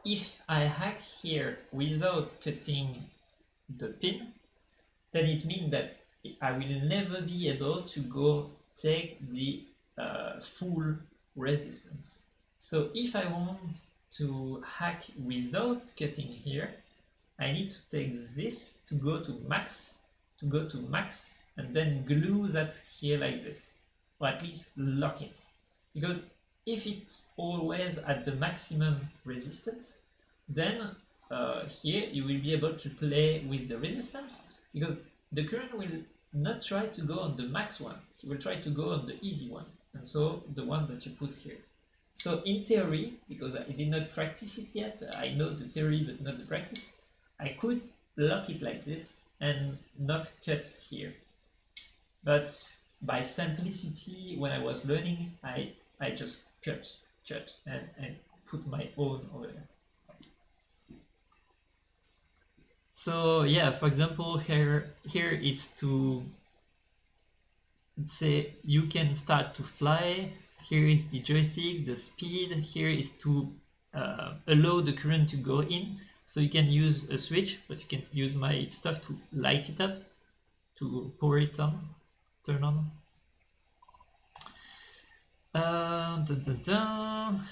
if I hack here without cutting the pin, then it means that I will never be able to go take the full resistance. So if I want to hack without cutting here, I need to take this to go to max, and then glue that here like this, or at least lock it. Because if it's always at the maximum resistance, then here you will be able to play with the resistance, because the current will not try to go on the max one, it will try to go on the easy one, and so the one that you put here. So in theory, because I did not practice it yet, I know the theory but not the practice, I could lock it like this and not cut here. But by simplicity, when I was learning, I just cut and put my own over there. So yeah, for example, here it's to say you can start to fly. Here is the joystick, the speed. Here is to allow the current to go in. So you can use a switch, but you can use my stuff to light it up, to power it on, turn on.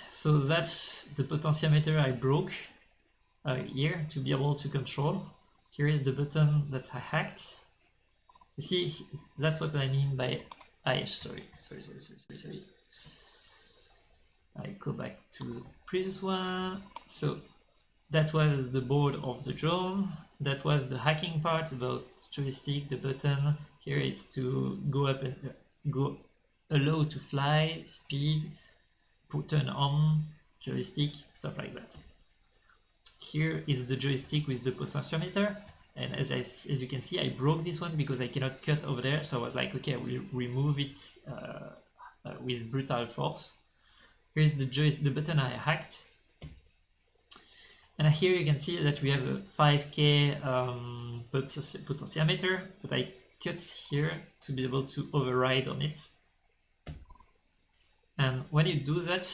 So that's the potentiometer I broke here to be able to control. Here is the button that I hacked. You see, that's what I mean by sorry. I go back to the previous one. So that was the board of the drone. That was the hacking part about joystick, the button. Here it's to go up and go allow to fly, speed, turn on, joystick, stuff like that. Here is the joystick with the potentiometer, and as you can see, I broke this one because I cannot cut over there, so I was like, okay, I will remove it with brutal force. Here's the button I hacked, and here you can see that we have a 5K potentiometer, but I cut here to be able to override on it. And when you do that,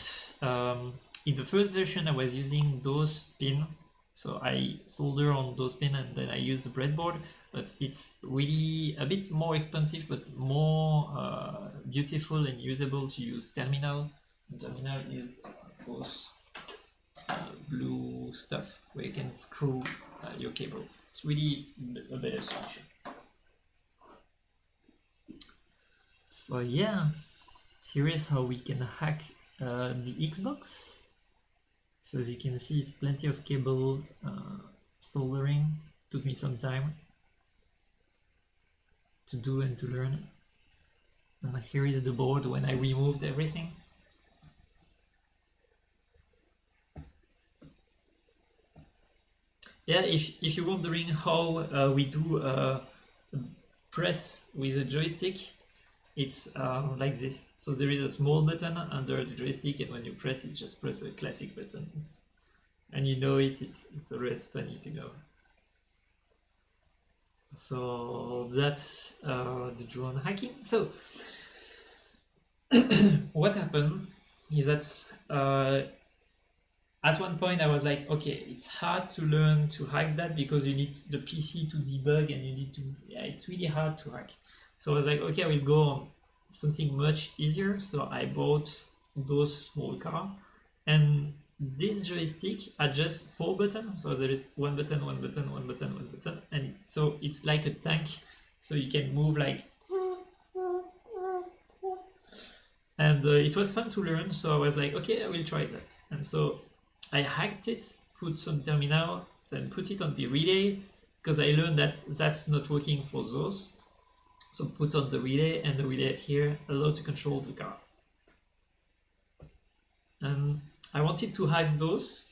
in the first version I was using those pins, so I solder on those pins and then I use the breadboard, but it's really a bit more expensive but more beautiful and usable to use terminal. And terminal is those blue stuff where you can screw your cable. It's really a better solution. So yeah, here is how we can hack the Xbox. So as you can see, it's plenty of cable soldering. Took me some time to do and to learn. And here is the board when I removed everything. Yeah, if you're wondering how we do press with a joystick, it's like this. So there is a small button under the joystick, and when you press it, just press a classic button. And you know it's always funny to know. So that's the drone hacking. So what happened is that at one point I was like, okay, it's hard to learn to hack that because you need the PC to debug and you need to, yeah, it's really hard to hack. So I was like, okay, I will go on something much easier. So I bought those small cars, and this joystick had just 4 buttons. So there is one button, one button, one button, one button, and so it's like a tank. So you can move like, and it was fun to learn. So I was like, okay, I will try that. And so I hacked it, put some terminal, then put it on the relay, because I learned that that's not working for those. So put on the relay, and the relay here allow to control the car. I wanted to hide those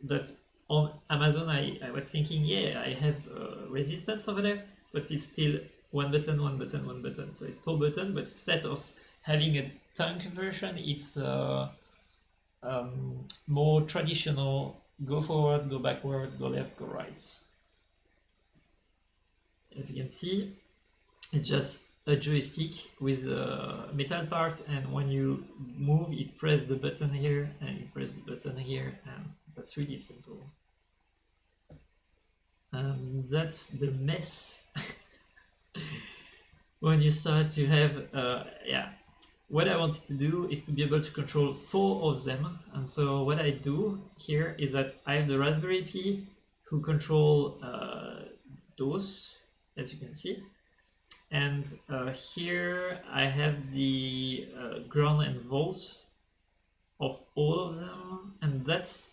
that on Amazon I was thinking, yeah, I have resistance over there, but it's still one button, one button, one button. So it's 4 buttons, but instead of having a tank version, it's more traditional, go forward, go backward, go left, go right. As you can see, it's just a joystick with a metal part, and when you move, you press the button here and you press the button here, and that's really simple. And that's the mess when you start to have yeah, what I wanted to do is to be able to control 4 of them. And so what I do here is that I have the Raspberry Pi who control those, as you can see. And here I have the ground and volt of all of them. And that's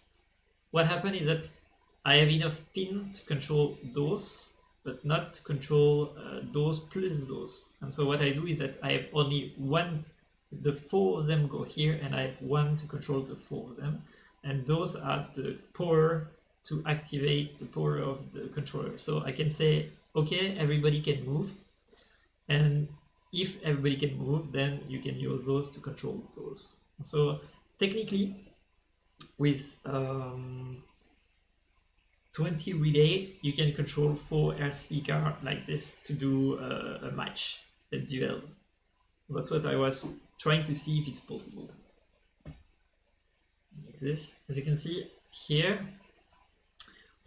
what happened, is that I have enough pin to control those, but not to control those plus those. And so what I do is that I have only one, the 4 of them go here, and I have one to control the 4 of them. And those are the power to activate the power of the controller. So I can say, okay, everybody can move. And if everybody can move, then you can use those to control those. So technically, with 20 relay, you can control 4 RC car like this to do a match, a duel. That's what I was trying to see if it's possible. Like this, as you can see here,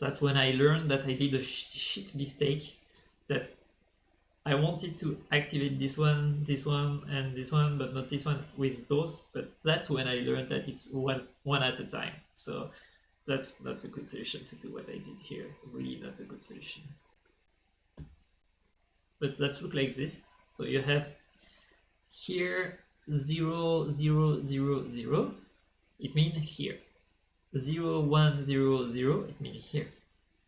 that's when I learned that I did a shit mistake, that I wanted to activate this one, and this one, but not this one with those. But that's when I learned that it's one at a time. So that's not a good solution to do what I did here. Really not a good solution. But that look like this. So you have here 0, 0, 0, 0. It means here. 0, 1, 0, 0. It means here.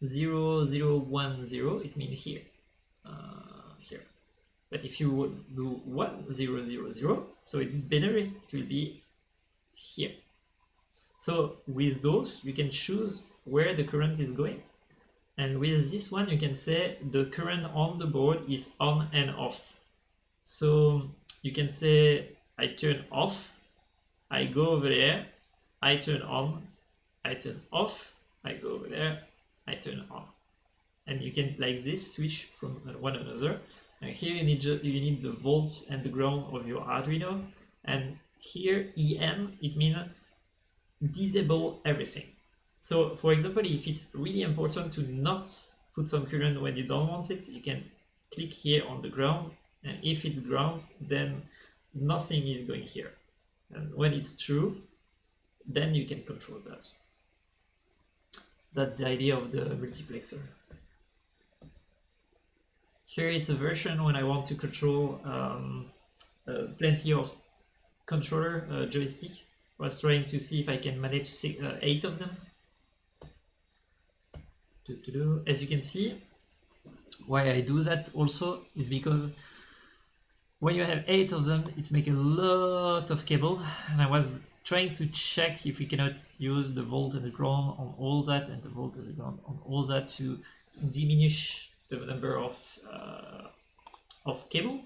0, 0, 1, 0. It means here. Here. But if you would do 1, 0, 0, 0, so it's binary, it will be here. So with those, you can choose where the current is going. And with this one, you can say the current on the board is on and off. So you can say, I turn off, I go over there, I turn on, I turn off, I go over there, I turn on. And you can, like this, switch from one another. And here you need the volts and the ground of your Arduino. And here EM, it means disable everything. So for example, if it's really important to not put some current when you don't want it, you can click here on the ground, and if it's ground, then nothing is going here. And when it's true, then you can control that. That's the idea of the multiplexer. Here it's a version when I want to control plenty of controller joystick. I was trying to see if I can manage 8 of them. As you can see, why I do that also is because when you have 8 of them, it makes a lot of cable, and I was trying to check if we cannot use the volt and the ground on all that and the volt and the ground on all that to diminish the number of cable,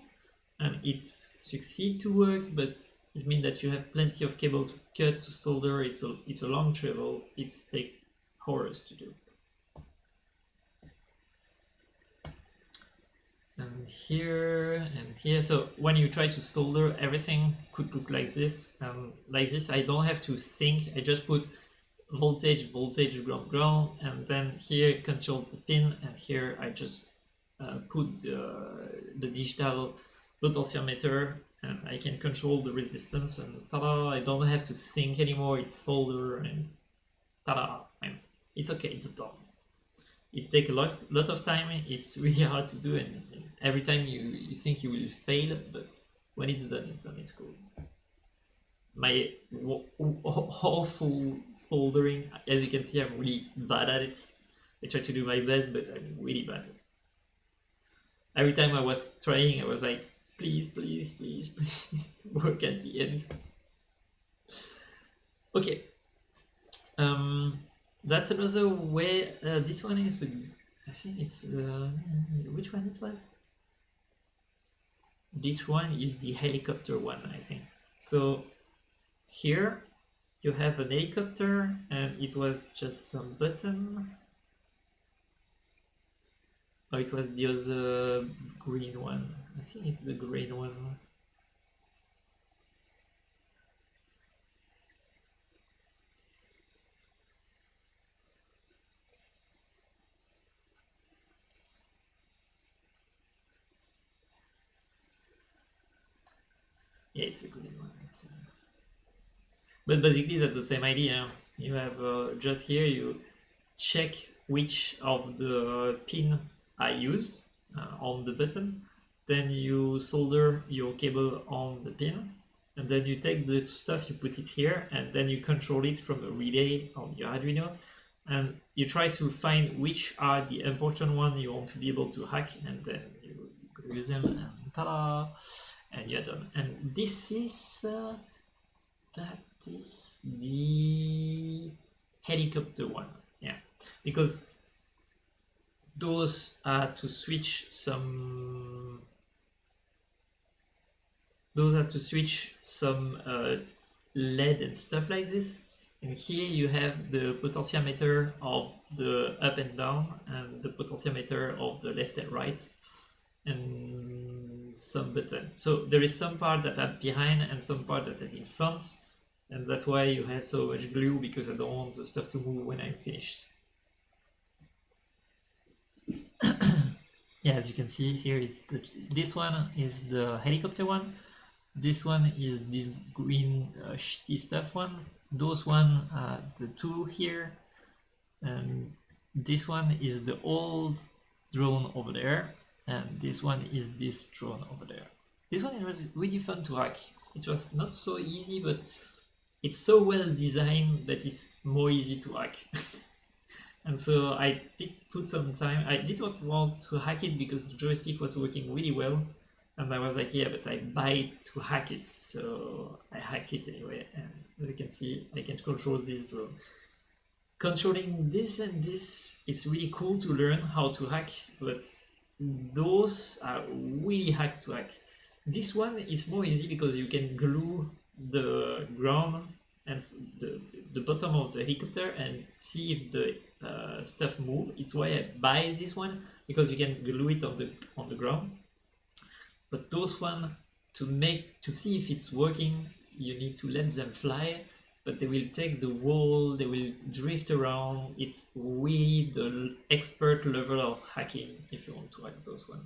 and it succeeds to work, but it means that you have plenty of cable to cut, to solder. It's a long travel. It takes hours to do. And here, so when you try to solder, everything could look like this. Like this, I don't have to think. I just put voltage, ground, and then here control the pin, and here I just put the digital potentiometer, and I can control the resistance, and ta-da, I don't have to think anymore. It's solder, and ta-da, it's okay, it's done. It takes a lot of time. It's really hard to do, and every time you think you will fail, but when it's done, it's cool. My awful soldering, as you can see, I'm really bad at it. I try to do my best, but I'm really bad. Every time I was trying, I was like, please, please, please, please, work at the end. Okay. That's another way. This one is, I think it's, which one it was? This one is the helicopter one, I think. So here you have an helicopter and it was just some button. Oh, it was the other green one. I think it's the green one. Yeah, it's a green one. But basically, that's the same idea. You have just here, you check which of the pin I used on the button. Then you solder your cable on the pin. And then you take the stuff, you put it here, and then you control it from a relay on your Arduino. And you try to find which are the important ones you want to be able to hack, and then you use them, and ta-da! And you're done. And this is that is the helicopter one, yeah, because those are to switch some LED and stuff like this. And here you have the potentiometer of the up and down and the potentiometer of the left and right, and some button. So there is some part that are behind and some part that are in front, and that's why you have so much glue, because I don't want the stuff to move when I'm finished. Yeah, as you can see here, is this one is the helicopter one. This one is this green shitty stuff one. Those one are the two here, and this one is the old drone over there, and this one is this drone over there. This one was really fun to hack. It was not so easy, but it's so well designed that it's more easy to hack. And so I did put some time. I did not want to hack it because the joystick was working really well. And I was like, yeah, but I buy it to hack it. So I hack it anyway. And as you can see, I can control this drone. Controlling this and this, it's really cool to learn how to hack, but those are really hard to hack. This one is more easy because you can glue the ground and the bottom of the helicopter and see if the stuff move. It's why I buy this one, because you can glue it on the ground. But those one, to see if it's working, you need to let them fly, but they will take the wall, they will drift around. It's really the expert level of hacking if you want to hack those one.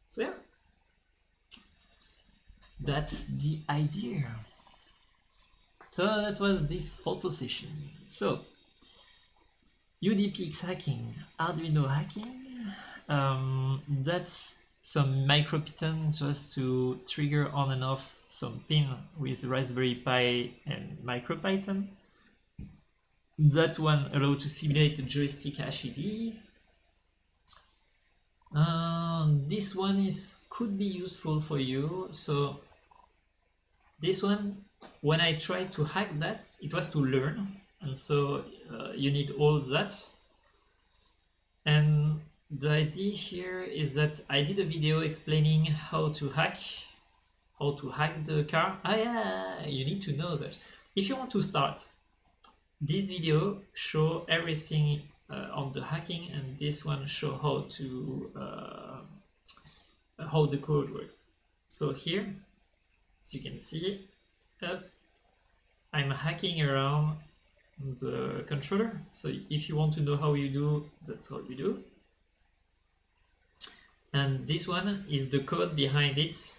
So yeah, that's the idea. So that was the photo session. So UDPX hacking, Arduino hacking, that's some MicroPython just to trigger on and off some pin with Raspberry Pi and MicroPython. That one allows to simulate a joystick HED. This one could be useful for you. So this one, when I tried to hack that, it was to learn, and so you need all that. And the idea here is that I did a video explaining how to hack the car. Ah yeah, you need to know that. If you want to start, this video show everything on the hacking, and this one show how the code works. So here, as you can see, I'm hacking around the controller. So if you want to know how you do, that's how you do. And this one is the code behind it,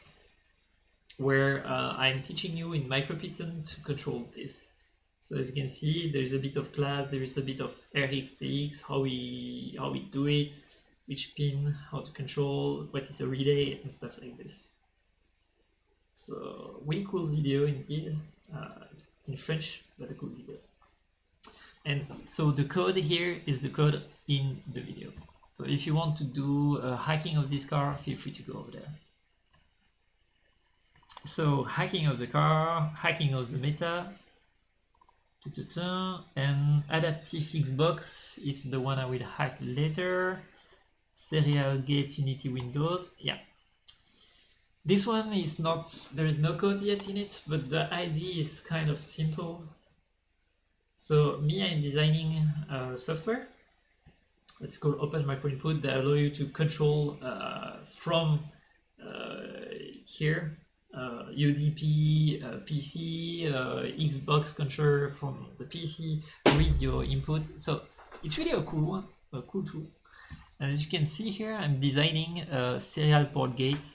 where I'm teaching you in MicroPython to control this. So as you can see, there is a bit of class, there is a bit of RxTX, how we do it, which pin, how to control, what is a relay, and stuff like this. So really cool video indeed, in French, but a cool video. And so the code here is the code in the video. So if you want to do hacking of this car, feel free to go over there. So hacking of the car, hacking of the meta, and adaptive Xbox, it's the one I will hack later. Serial gate Unity Windows, yeah. This one is not, there is no code yet in it, but the idea is kind of simple. So me, I'm designing software. It's called Open Micro Input that allow you to control from here UDP, PC, Xbox controller from the PC, read your input. So it's really a cool one, a cool tool. And as you can see here, I'm designing a serial port gate,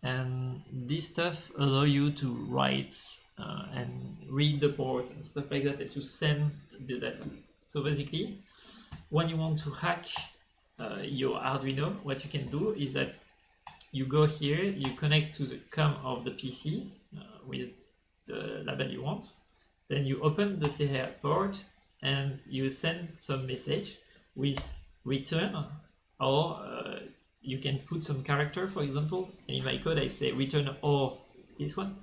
and this stuff allow you to write and read the port and stuff like that, and to send the data. So basically, when you want to hack your Arduino, what you can do is that you go here, you connect to the COM of the PC with the label you want, then you open the serial port and you send some message with return, or you can put some character, for example. In my code I say return or this one,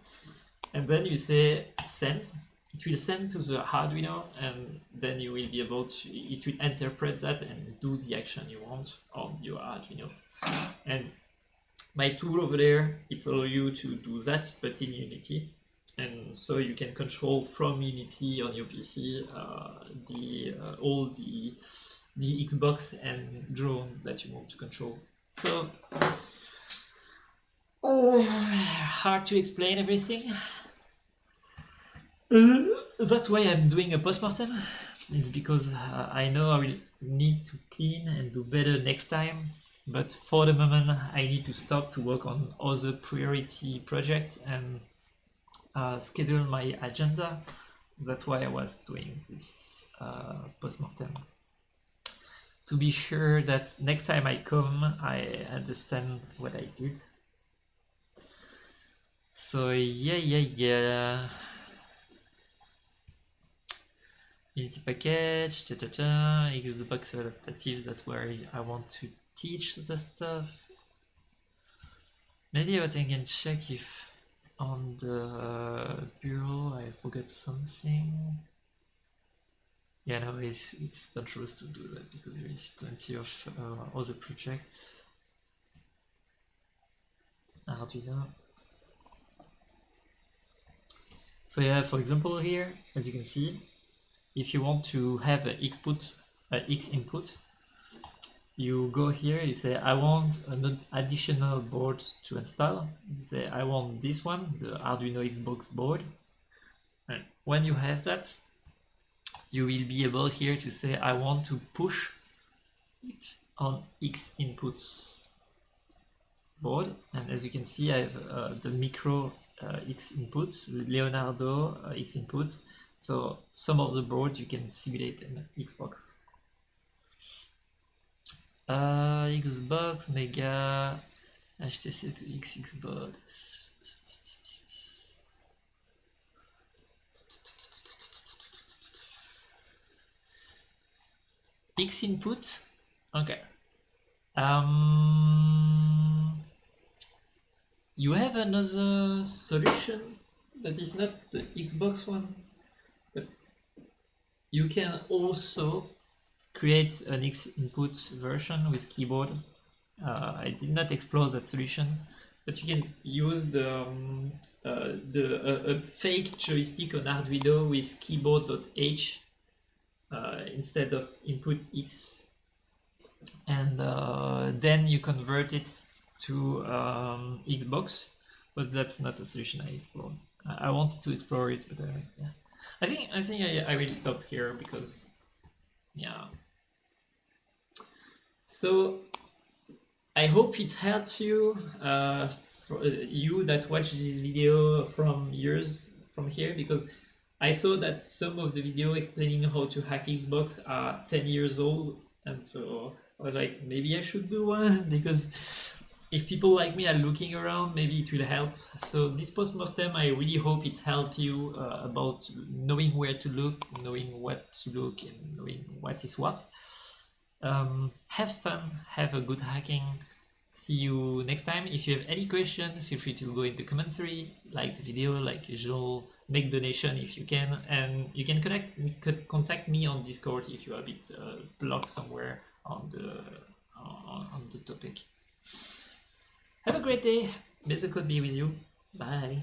and then you say send. It will send to the Arduino, and then you will be able to, it will interpret that and do the action you want on your Arduino. And my tool over there, it allows you to do that, but in Unity. And so you can control from Unity on your PC all the Xbox and drone that you want to control. So hard to explain everything. That's why I'm doing a postmortem. It's because I know I will need to clean and do better next time. But for the moment, I need to stop to work on other priority projects and schedule my agenda. That's why I was doing this postmortem. To be sure that next time I come, I understand what I did. So yeah. Unity package, Xbox adaptative, that's where I want to teach the stuff. Maybe I can check if on the bureau I forgot something. Yeah, no, it's dangerous to do that because there is plenty of other projects. Arduino. So yeah, for example here, as you can see, if you want to have an X input, you go here, you say I want an additional board to install. You say I want this one, the Arduino Xbox board. And when you have that, you will be able here to say I want to push on X inputs board. And as you can see, I have the micro X input, Leonardo X input. So some of the boards you can simulate in Xbox. Xbox, Mega, HTC to Xbox. X input, okay. You have another solution that is not the Xbox one, but you can also create an X input version with keyboard. I did not explore that solution, but you can use a fake joystick on Arduino with keyboard.h instead of input X, and then you convert it to Xbox, but that's not a solution I explored. I wanted to explore it, but yeah. I think I will stop here because yeah. So I hope it helped you, for you that watch this video from years from here, because I saw that some of the video explaining how to hack Xbox are 10 years old, and so I was like, maybe I should do one, because if people like me are looking around, maybe it will help. So this postmortem, I really hope it helped you about knowing where to look, knowing what to look, and knowing what is what. Have fun, have a good hacking. See you next time. If you have any question, feel free to go in the commentary, like the video like usual, make donation if you can, and you can contact me on Discord if you are a bit blocked somewhere on the topic. Have a great day. May the code be with you. Bye.